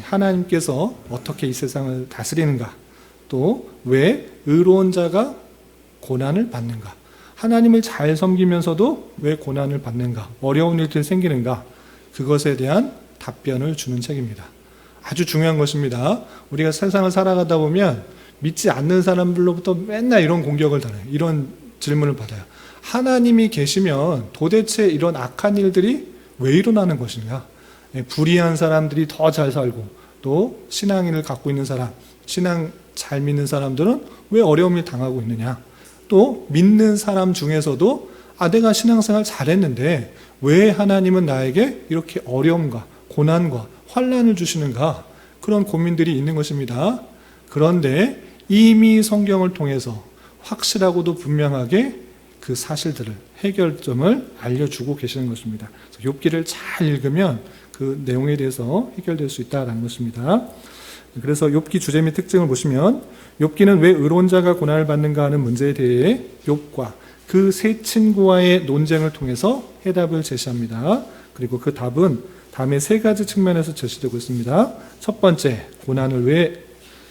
Speaker 1: 하나님께서 어떻게 이 세상을 다스리는가, 또 왜 의로운 자가 고난을 받는가, 하나님을 잘 섬기면서도 왜 고난을 받는가, 어려운 일들이 생기는가, 그것에 대한 답변을 주는 책입니다. 아주 중요한 것입니다. 우리가 세상을 살아가다 보면 믿지 않는 사람들로부터 맨날 이런 공격을 당해요. 이런 질문을 받아요. 하나님이 계시면 도대체 이런 악한 일들이 왜 일어나는 것인가? 불의한 사람들이 더 잘 살고, 또 신앙인을 갖고 있는 사람, 신앙 잘 믿는 사람들은 왜 어려움을 당하고 있느냐? 또 믿는 사람 중에서도 내가 신앙생활 잘했는데 왜 하나님은 나에게 이렇게 어려움과 고난과 환난을 주시는가? 그런 고민들이 있는 것입니다. 그런데 이미 성경을 통해서 확실하고도 분명하게 그 사실들을, 해결점을 알려주고 계시는 것입니다. 욥기를 잘 읽으면 그 내용에 대해서 해결될 수 있다는 것입니다. 그래서 욥기 주제 및 특징을 보시면, 욥기는 왜 의로운 자가 고난을 받는가 하는 문제에 대해 욥과 그 세 친구와의 논쟁을 통해서 해답을 제시합니다. 그리고 그 답은 다음에 세 가지 측면에서 제시되고 있습니다. 첫 번째, 고난을 왜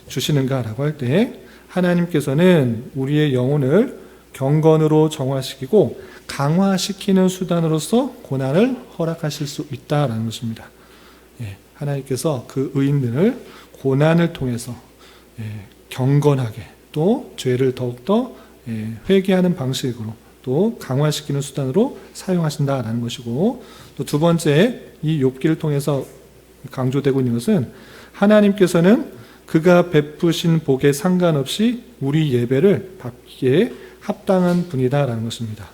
Speaker 1: 주시는가라고 할 때 하나님께서는 우리의 영혼을 경건으로 정화시키고 강화시키는 수단으로서 고난을 허락하실 수 있다라는 것입니다. 하나님께서 그 의인들을 고난을 통해서 경건하게, 또 죄를 더욱더 회개하는 방식으로, 또 강화시키는 수단으로 사용하신다라는 것이고, 또 두 번째, 이 욥기를 통해서 강조되고 있는 것은 하나님께서는 그가 베푸신 복에 상관없이 우리 예배를 받기에 합당한 분이다라는 것입니다.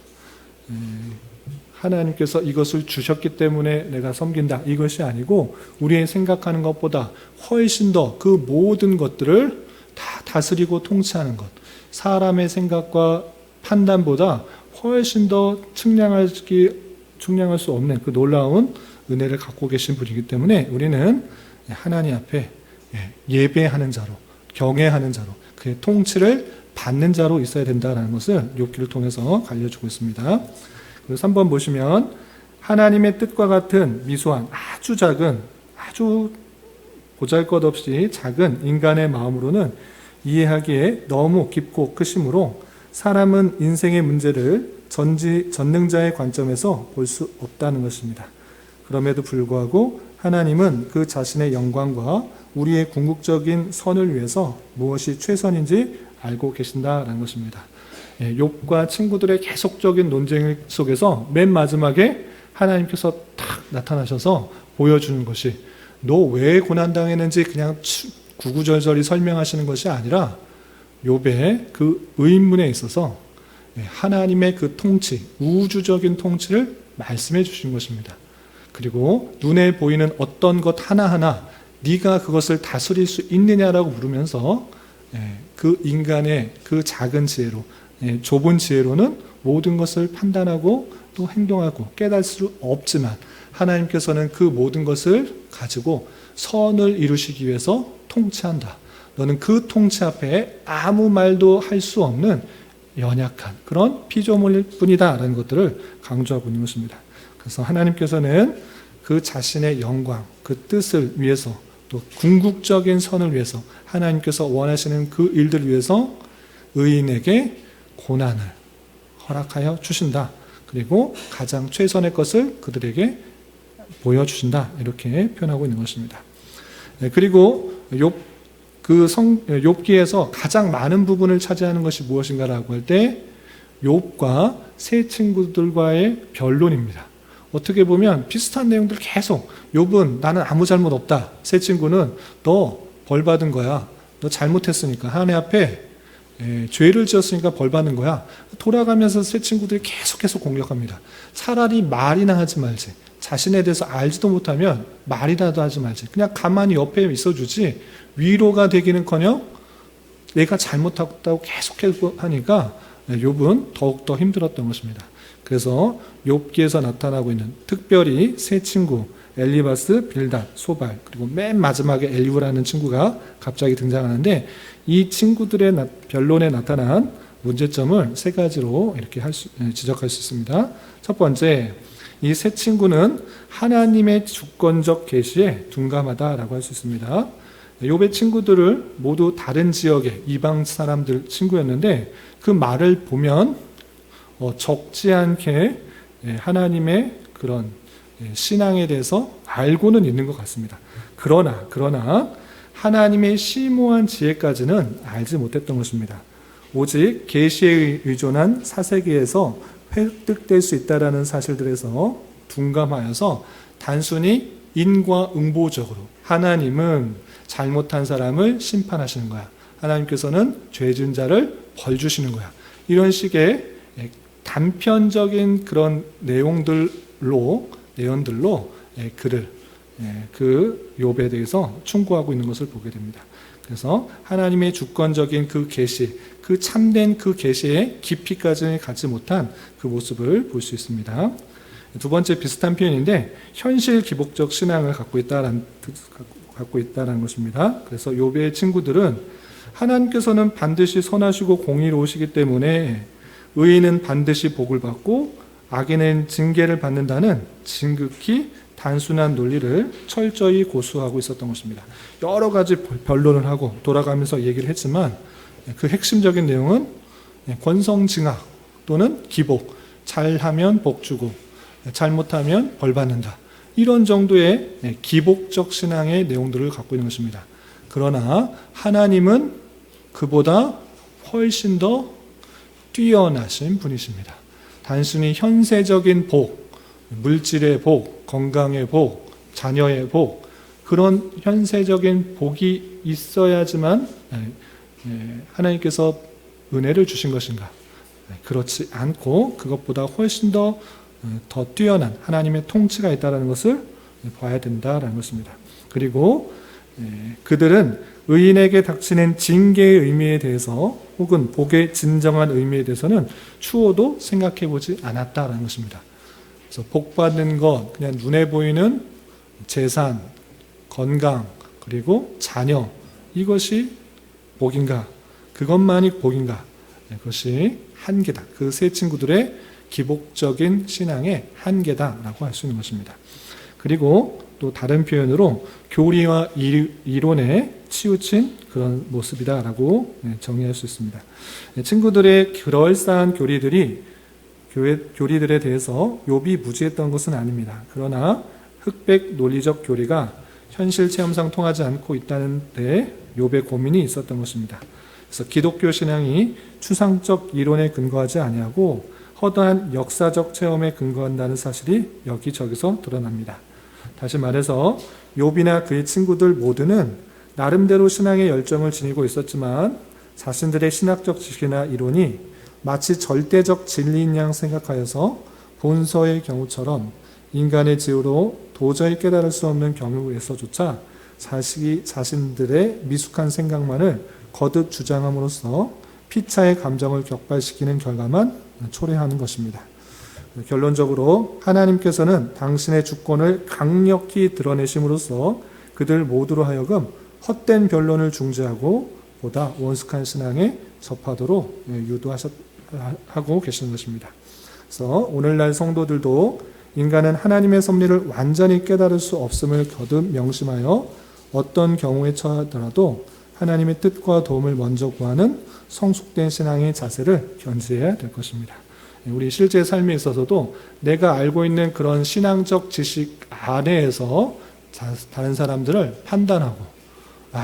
Speaker 1: 하나님께서 이것을 주셨기 때문에 내가 섬긴다, 이것이 아니고 우리의 생각하는 것보다 훨씬 더 그 모든 것들을 다 다스리고 통치하는 것, 사람의 생각과 판단보다 훨씬 더 측량할 수 없는 그 놀라운 은혜를 갖고 계신 분이기 때문에 우리는 하나님 앞에 예배하는 자로, 경외하는 자로, 그의 통치를 받는 자로 있어야 된다는 것을 욥기를 통해서 알려주고 있습니다. 그리고 3번 보시면, 하나님의 뜻과 같은 미소한 아주 작은, 아주 보잘것없이 작은 인간의 마음으로는 이해하기에 너무 깊고 크심으로 사람은 인생의 문제를 전능자의 관점에서 볼 수 없다는 것입니다. 그럼에도 불구하고 하나님은 그 자신의 영광과 우리의 궁극적인 선을 위해서 무엇이 최선인지 알고 계신다라는 것입니다. 욥과 친구들의 계속적인 논쟁 속에서 맨 마지막에 하나님께서 탁 나타나셔서 보여주는 것이 너 왜 고난당했는지 그냥 구구절절히 설명하시는 것이 아니라 욥의 그 의문에 있어서 하나님의 그 통치, 우주적인 통치를 말씀해 주신 것입니다. 그리고 눈에 보이는 어떤 것 하나하나 네가 그것을 다스릴 수 있느냐라고 물으면서 그 인간의 그 작은 지혜로, 좁은 지혜로는 모든 것을 판단하고 또 행동하고 깨달을 수 없지만 하나님께서는 그 모든 것을 가지고 선을 이루시기 위해서 통치한다. 너는 그 통치 앞에 아무 말도 할 수 없는 연약한 그런 피조물일 뿐이다 라는 것들을 강조하고 있는 것입니다. 그래서 하나님께서는 그 자신의 영광, 그 뜻을 위해서 또 궁극적인 선을 위해서 하나님께서 원하시는 그 일들을 위해서 의인에게 고난을 허락하여 주신다. 그리고 가장 최선의 것을 그들에게 보여주신다. 이렇게 표현하고 있는 것입니다. 그리고 욥기에서 가장 많은 부분을 차지하는 것이 무엇인가라고 할 때 욥과 세 친구들과의 변론입니다. 어떻게 보면 비슷한 내용들 계속 욥은 나는 아무 잘못 없다. 세 친구는 너 벌 받은 거야. 너 잘못했으니까 하나님 앞에 죄를 지었으니까 벌 받는 거야. 돌아가면서 세 친구들이 계속해서 공격합니다. 차라리 말이나 하지 말지. 자신에 대해서 알지도 못하면 말이라도 하지 말지. 그냥 가만히 옆에 있어주지 위로가 되기는커녕 내가 잘못했다고 계속해서 하니까 욥은 더욱더 힘들었던 것입니다. 그래서 욥기에서 나타나고 있는 특별히 세 친구 엘리바스, 빌닷, 소발 그리고 맨 마지막에 엘리후라는 친구가 갑자기 등장하는데 이 친구들의 변론에 나타난 문제점을 세 가지로 이렇게 지적할 수 있습니다. 첫 번째, 이 세 친구는 하나님의 주권적 계시에 둔감하다라고 할 수 있습니다. 욥의 친구들을 모두 다른 지역의 이방 사람들 친구였는데 그 말을 보면 적지 않게 하나님의 그런 신앙에 대해서 알고는 있는 것 같습니다. 그러나 하나님의 심오한 지혜까지는 알지 못했던 것입니다. 오직 계시에 의존한 사세계에서 획득될 수 있다라는 사실들에서 둔감하여서 단순히 인과응보적으로 하나님은 잘못한 사람을 심판하시는 거야. 하나님께서는 죄 지은 자를 벌 주시는 거야. 이런 식의 단편적인 그런 내용들로 그를 그 욥에 대해서 충고하고 있는 것을 보게 됩니다. 그래서 하나님의 주권적인 그 계시, 그 참된 그 계시의 깊이까지 가지 못한 그 모습을 볼 수 있습니다. 두 번째 비슷한 표현인데 현실 기복적 신앙을 갖고 있다는 것입니다. 그래서 욥의 친구들은 하나님께서는 반드시 선하시고 공의로우시기 때문에 의인은 반드시 복을 받고 악인은 징계를 받는다는 진극히 단순한 논리를 철저히 고수하고 있었던 것입니다. 여러 가지 변론을 하고 돌아가면서 얘기를 했지만 그 핵심적인 내용은 권성징악 또는 기복, 잘하면 복 주고 잘못하면 벌 받는다. 이런 정도의 기복적 신앙의 내용들을 갖고 있는 것입니다. 그러나 하나님은 그보다 훨씬 더 뛰어나신 분이십니다. 단순히 현세적인 복, 물질의 복, 건강의 복, 자녀의 복, 그런 현세적인 복이 있어야지만 하나님께서 은혜를 주신 것인가? 그렇지 않고 그것보다 훨씬 더 뛰어난 하나님의 통치가 있다는 것을 봐야 된다는 것입니다. 그리고 그들은 의인에게 닥치는 징계의 의미에 대해서 혹은 복의 진정한 의미에 대해서는 추호도 생각해 보지 않았다는 것입니다. 그래서 복 받는 것, 그냥 눈에 보이는 재산, 건강, 그리고 자녀, 이것이 복인가? 그것만이 복인가? 그것이 한계다. 그 세 친구들의 기복적인 신앙의 한계다라고 할 수 있는 것입니다. 그리고 또 다른 표현으로 교리와 이론의 치우친 그런 모습이다라고 정의할 수 있습니다. 친구들의 그럴싸한 교리들에 대해서 욥이 무지했던 것은 아닙니다. 그러나 흑백 논리적 교리가 현실 체험상 통하지 않고 있다는 데 욥의 고민이 있었던 것입니다. 그래서 기독교 신앙이 추상적 이론에 근거하지 아니하고 허다한 역사적 체험에 근거한다는 사실이 여기저기서 드러납니다. 다시 말해서 욥이나 그의 친구들 모두는 나름대로 신앙의 열정을 지니고 있었지만 자신들의 신학적 지식이나 이론이 마치 절대적 진리인 양 생각하여서 본서의 경우처럼 인간의 지혜로 도저히 깨달을 수 없는 경우에서조차 자신들의 미숙한 생각만을 거듭 주장함으로써 피차의 감정을 격발시키는 결과만 초래하는 것입니다. 결론적으로 하나님께서는 당신의 주권을 강력히 드러내심으로써 그들 모두로 하여금 헛된 변론을 중지하고 보다 원숙한 신앙에 접하도록 유도하고 계시는 것입니다. 그래서 오늘날 성도들도 인간은 하나님의 섭리를 완전히 깨달을 수 없음을 거듭 명심하여 어떤 경우에 처하더라도 하나님의 뜻과 도움을 먼저 구하는 성숙된 신앙의 자세를 견지해야 될 것입니다. 우리 실제 삶에 있어서도 내가 알고 있는 그런 신앙적 지식 안에서 다른 사람들을 판단하고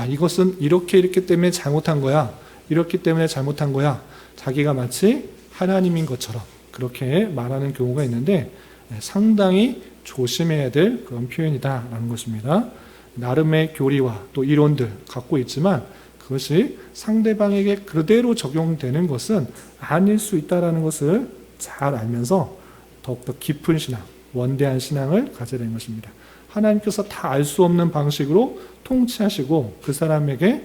Speaker 1: 이것은 이렇기 때문에 잘못한 거야. 이렇기 때문에 잘못한 거야. 자기가 마치 하나님인 것처럼 그렇게 말하는 경우가 있는데 상당히 조심해야 될 그런 표현이다라는 것입니다. 나름의 교리와 또 이론들 갖고 있지만 그것이 상대방에게 그대로 적용되는 것은 아닐 수 있다는 것을 잘 알면서 더욱더 깊은 신앙, 원대한 신앙을 가져야 되는 것입니다. 하나님께서 다 알 수 없는 방식으로 통치하시고 그 사람에게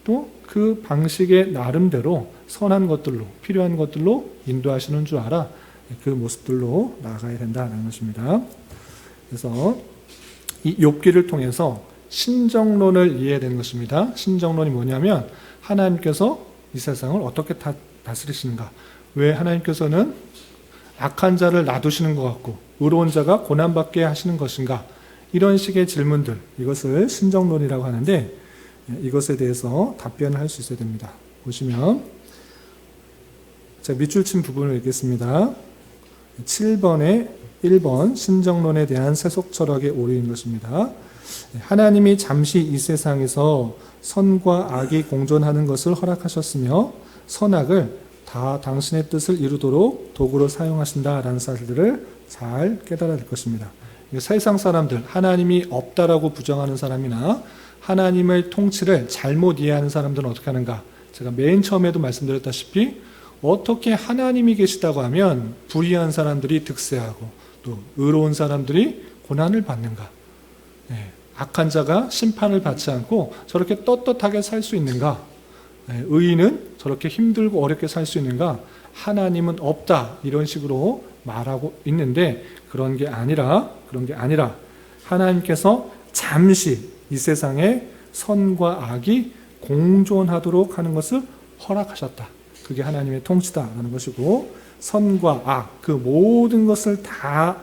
Speaker 1: 또 그 방식의 나름대로 선한 것들로 필요한 것들로 인도하시는 줄 알아 그 모습들로 나아가야 된다는 것입니다. 그래서 이 욥기를 통해서 신정론을 이해해야 되는 것입니다. 신정론이 뭐냐면 하나님께서 이 세상을 어떻게 다스리시는가, 왜 하나님께서는 악한 자를 놔두시는 것 같고 의로운 자가 고난받게 하시는 것인가, 이런 식의 질문들, 이것을 신정론이라고 하는데 이것에 대해서 답변을 할 수 있어야 됩니다. 보시면 제가 밑줄 친 부분을 읽겠습니다. 7번에 1번 신정론에 대한 세속 철학의 오류인 것입니다. 하나님이 잠시 이 세상에서 선과 악이 공존하는 것을 허락하셨으며 선악을 다 당신의 뜻을 이루도록 도구로 사용하신다라는 사실들을 잘 깨달아야 될 것입니다. 세상 사람들, 하나님이 없다라고 부정하는 사람이나 하나님의 통치를 잘못 이해하는 사람들은 어떻게 하는가? 제가 맨 처음에도 말씀드렸다시피 어떻게 하나님이 계시다고 하면 불의한 사람들이 득세하고 또 의로운 사람들이 고난을 받는가? 악한 자가 심판을 받지 않고 저렇게 떳떳하게 살 수 있는가? 의인은 저렇게 힘들고 어렵게 살 수 있는가? 하나님은 없다, 이런 식으로 말하고 있는데 그런 게 아니라 하나님께서 잠시 이 세상에 선과 악이 공존하도록 하는 것을 허락하셨다. 그게 하나님의 통치다라는 것이고, 선과 악, 그 모든 것을 다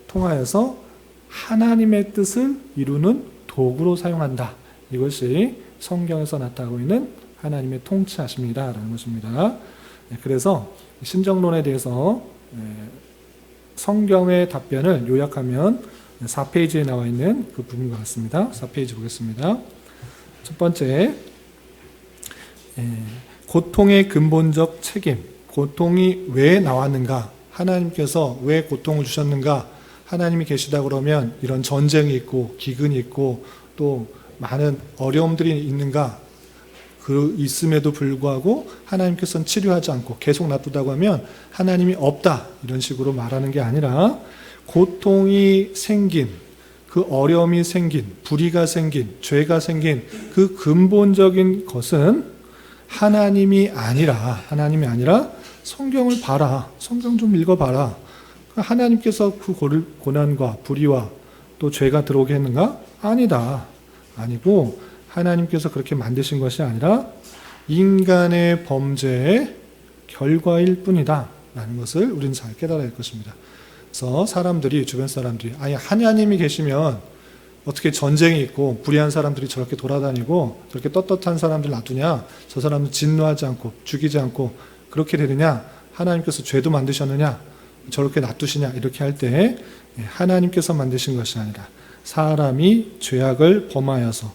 Speaker 1: 통하여서 하나님의 뜻을 이루는 도구로 사용한다. 이것이 성경에서 나타나고 있는 하나님의 통치하심이다라는 것입니다. 그래서 신정론에 대해서 성경의 답변을 요약하면 4페이지에 나와 있는 그 부분과 같습니다. 4페이지 보겠습니다. 첫 번째, 고통의 근본적 책임, 고통이 왜 나왔는가, 하나님께서 왜 고통을 주셨는가, 하나님이 계시다 그러면 이런 전쟁이 있고 기근이 있고 또 많은 어려움들이 있는가, 그 있음에도 불구하고 하나님께서는 치료하지 않고 계속 놔두다고 하면 하나님이 없다, 이런 식으로 말하는 게 아니라 고통이 생긴, 그 어려움이 생긴, 불의가 생긴, 죄가 생긴 그 근본적인 것은 하나님이 아니라 성경을 봐라, 성경 좀 읽어봐라. 하나님께서 그 고난과 불의와 또 죄가 들어오게 했는가? 아니다. 아니고 하나님께서 그렇게 만드신 것이 아니라 인간의 범죄의 결과일 뿐이다 라는 것을 우리는 잘 깨달아야 할 것입니다. 그래서 주변 사람들이 아니 하나님이 계시면 어떻게 전쟁이 있고 불의한 사람들이 저렇게 돌아다니고 저렇게 떳떳한 사람들 놔두냐, 저 사람들 진노하지 않고 죽이지 않고 그렇게 되느냐, 하나님께서 죄도 만드셨느냐, 저렇게 놔두시냐, 이렇게 할 때 하나님께서 만드신 것이 아니라 사람이 죄악을 범하여서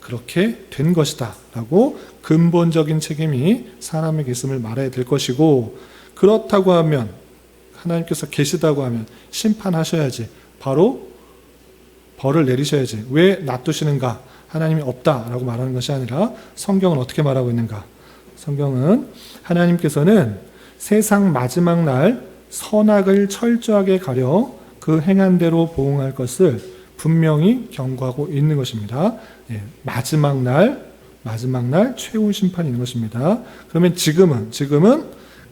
Speaker 1: 그렇게 된 것이다 라고 근본적인 책임이 사람에게 있음을 말해야 될 것이고, 그렇다고 하면 하나님께서 계시다고 하면 심판하셔야지, 바로 벌을 내리셔야지, 왜 놔두시는가, 하나님이 없다라고 말하는 것이 아니라 성경은 어떻게 말하고 있는가. 성경은 하나님께서는 세상 마지막 날 선악을 철저하게 가려 그 행한 대로 보응할 것을 분명히 경고하고 있는 것입니다. 마지막 날 최후 심판이 있는 것입니다. 그러면 지금은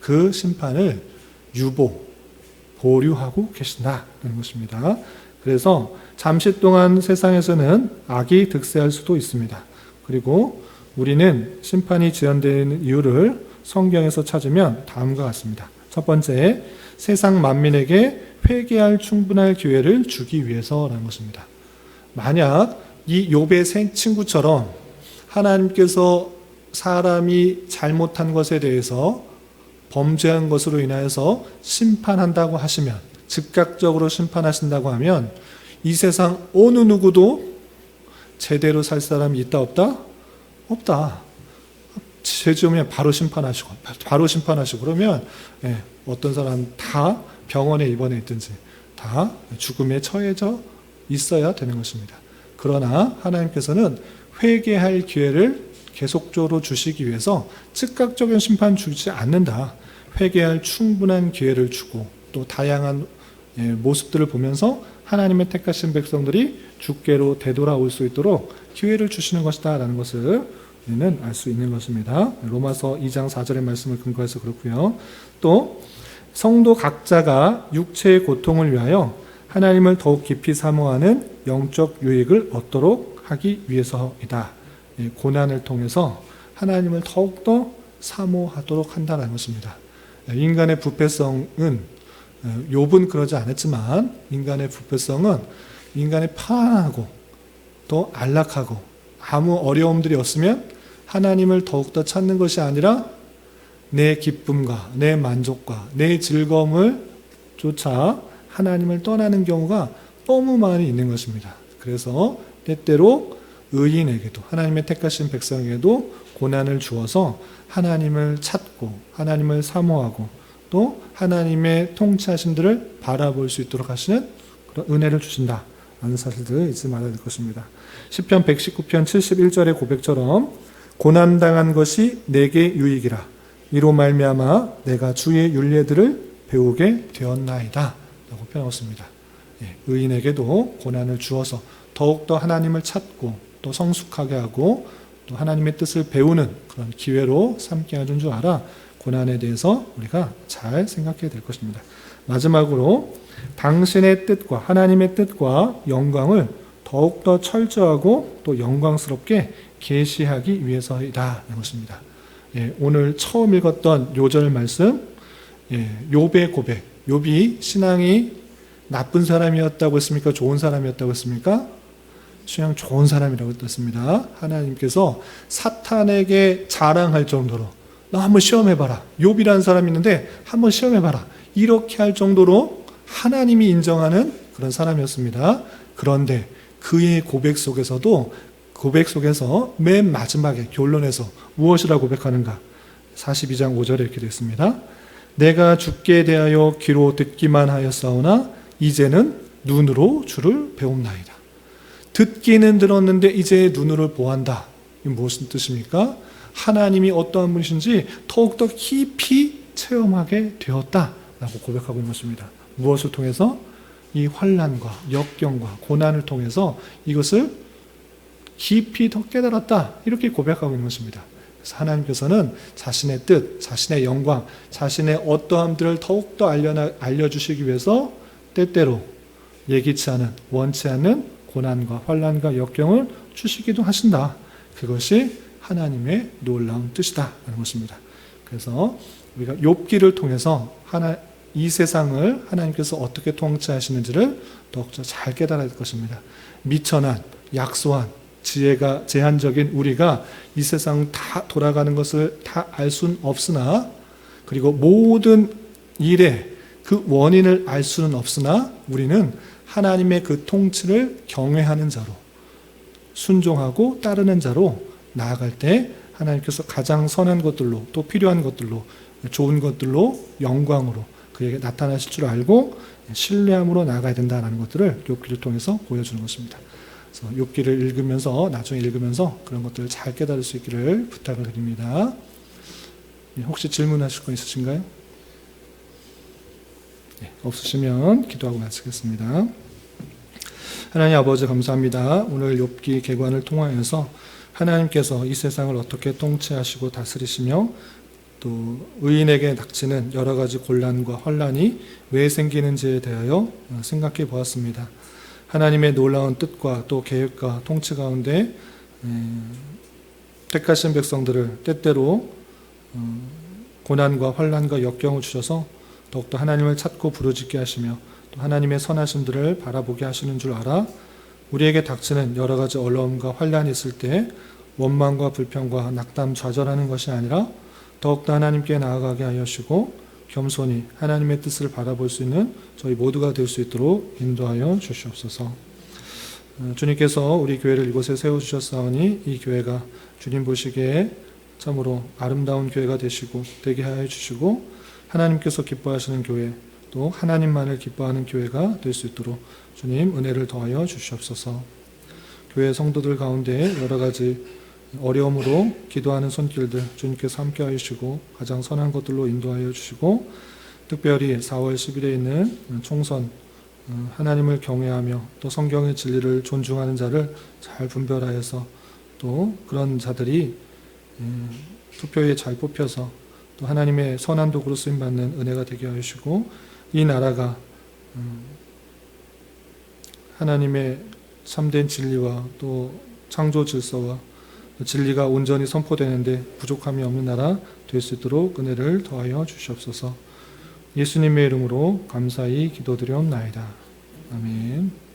Speaker 1: 그 심판을 보류하고 계신다는 것입니다. 그래서 잠시 동안 세상에서는 악이 득세할 수도 있습니다. 그리고 우리는 심판이 지연되는 이유를 성경에서 찾으면 다음과 같습니다. 첫 번째, 세상 만민에게 회개할 충분한 기회를 주기 위해서라는 것입니다. 만약 이 욥의 친구처럼 하나님께서 사람이 잘못한 것에 대해서 범죄한 것으로 인하여서 심판한다고 하시면, 즉각적으로 심판하신다고 하면 이 세상 어느 누구도 제대로 살 사람이 있다 없다? 없다. 죄 지으면 바로 심판하시고 그러면 어떤 사람 다 병원에 입원해 있든지 다 죽음에 처해져 있어야 되는 것입니다. 그러나 하나님께서는 회개할 기회를 계속적으로 주시기 위해서 즉각적인 심판 주지 않는다. 회개할 충분한 기회를 주고 또 다양한 모습들을 보면서 하나님의 택하신 백성들이 주께로 되돌아올 수 있도록 기회를 주시는 것이다 라는 것을 우리는 알 수 있는 것입니다. 로마서 2장 4절의 말씀을 근거해서 그렇고요. 또 성도 각자가 육체의 고통을 위하여 하나님을 더욱 깊이 사모하는 영적 유익을 얻도록 하기 위해서이다. 고난을 통해서 하나님을 더욱더 사모하도록 한다는 것입니다. 인간의 부패성은, 욥은 그러지 않았지만 인간의 부패성은 인간의 편안하고 또 안락하고 아무 어려움들이 없으면 하나님을 더욱더 찾는 것이 아니라 내 기쁨과 내 만족과 내 즐거움을 쫓아 하나님을 떠나는 경우가 너무 많이 있는 것입니다. 그래서 때때로 의인에게도, 하나님의 택하신 백성에게도 고난을 주어서 하나님을 찾고 하나님을 사모하고 또 하나님의 통치하심들을 바라볼 수 있도록 하시는 그런 은혜를 주신다 라는 사실들을 잊지 말아야 될 것입니다. 시편 119편 71절의 고백처럼 고난당한 것이 내게 유익이라, 이로 말미암아 내가 주의 율례들을 배우게 되었나이다 라고 표현했습니다. 의인에게도 고난을 주어서 더욱더 하나님을 찾고 또 성숙하게 하고 또 하나님의 뜻을 배우는 그런 기회로 삼게 해준 줄 알아 고난에 대해서 우리가 잘 생각해야 될 것입니다. 마지막으로 당신의 뜻과 하나님의 뜻과 영광을 더욱더 철저하고 또 영광스럽게 계시하기 위해서이다 라는 것입니다. 오늘 처음 읽었던 요절 말씀, 욥의 고백, 욥이 신앙이 나쁜 사람이었다고 했습니까? 좋은 사람이었다고 했습니까? 신앙 좋은 사람이라고 했습니다. 하나님께서 사탄에게 자랑할 정도로 너 한번 시험해봐라. 욥이라는 사람이 있는데 한번 시험해봐라. 이렇게 할 정도로 하나님이 인정하는 그런 사람이었습니다. 그런데 그의 고백 속에서 맨 마지막에 결론에서 무엇이라고 고백하는가? 42장 5절에 이렇게 되어 있습니다. 내가 주께 대하여 귀로 듣기만 하였사오나 이제는 눈으로 주를 배움나이다. 듣기는 들었는데 이제 눈으로 보한다. 이게 무슨 뜻입니까? 하나님이 어떠한 분이신지 더욱더 깊이 체험하게 되었다라고 고백하고 있는 것입니다. 무엇을 통해서? 이 환난과 역경과 고난을 통해서 이것을 깊이 더 깨달았다. 이렇게 고백하고 있는 것입니다. 그래서 하나님께서는 자신의 뜻, 자신의 영광, 자신의 어떠함들을 더욱더 알려주시기 위해서 때때로 예기치 않은, 원치 않는 고난과 환난과 역경을 주시기도 하신다. 그것이 하나님의 놀라운 뜻이다 라는 것입니다. 그래서 우리가 욥기를 통해서 이 세상을 하나님께서 어떻게 통치하시는지를 더욱더 잘 깨달아야 될 것입니다. 미천한, 약소한, 지혜가 제한적인 우리가 이 세상 다 돌아가는 것을 다 알 수는 없으나, 그리고 모든 일의 그 원인을 알 수는 없으나 우리는 하나님의 그 통치를 경외하는 자로, 순종하고 따르는 자로 나아갈 때 하나님께서 가장 선한 것들로, 또 필요한 것들로, 좋은 것들로, 영광으로 그에게 나타나실 줄 알고 신뢰함으로 나아가야 된다는 것들을 욥기를 통해서 보여주는 것입니다. 그래서 욥기를 읽으면서, 나중에 읽으면서 그런 것들을 잘 깨달을 수 있기를 부탁을 드립니다. 혹시 질문하실 거 있으신가요? 없으시면 기도하고 마치겠습니다. 하나님 아버지 감사합니다. 오늘 욥기 개관을 통하여서 하나님께서 이 세상을 어떻게 통치하시고 다스리시며 또 의인에게 닥치는 여러 가지 곤란과 혼란이 왜 생기는지에 대하여 생각해 보았습니다. 하나님의 놀라운 뜻과 또 계획과 통치 가운데 택하신 백성들을 때때로 고난과 혼란과 역경을 주셔서 더욱더 하나님을 찾고 부르짖게 하시며 또 하나님의 선하심들을 바라보게 하시는 줄 알아 우리에게 닥치는 여러 가지 어려움과 환란이 있을 때 원망과 불평과 낙담 좌절하는 것이 아니라 더욱더 하나님께 나아가게 하여 주시고 겸손히 하나님의 뜻을 바라볼 수 있는 저희 모두가 될 수 있도록 인도하여 주시옵소서. 주님께서 우리 교회를 이곳에 세워주셨사오니 이 교회가 주님 보시기에 참으로 아름다운 교회가 되게 하여 주시고 하나님께서 기뻐하시는 교회, 또 하나님만을 기뻐하는 교회가 될 수 있도록 주님 은혜를 더하여 주시옵소서. 교회 성도들 가운데 여러 가지 어려움으로 기도하는 손길들 주님께서 함께 하시고 가장 선한 것들로 인도하여 주시고, 특별히 4월 10일에 있는 총선, 하나님을 경외하며 또 성경의 진리를 존중하는 자를 잘 분별하여서 또 그런 자들이 투표에 잘 뽑혀서 또 하나님의 선한 도구로 쓰임받는 은혜가 되게 하시고, 이 나라가 하나님의 참된 진리와 또 창조 질서와 진리가 온전히 선포되는데 부족함이 없는 나라 될 수 있도록 은혜를 더하여 주시옵소서. 예수님의 이름으로 감사히 기도드리옵나이다. 아멘.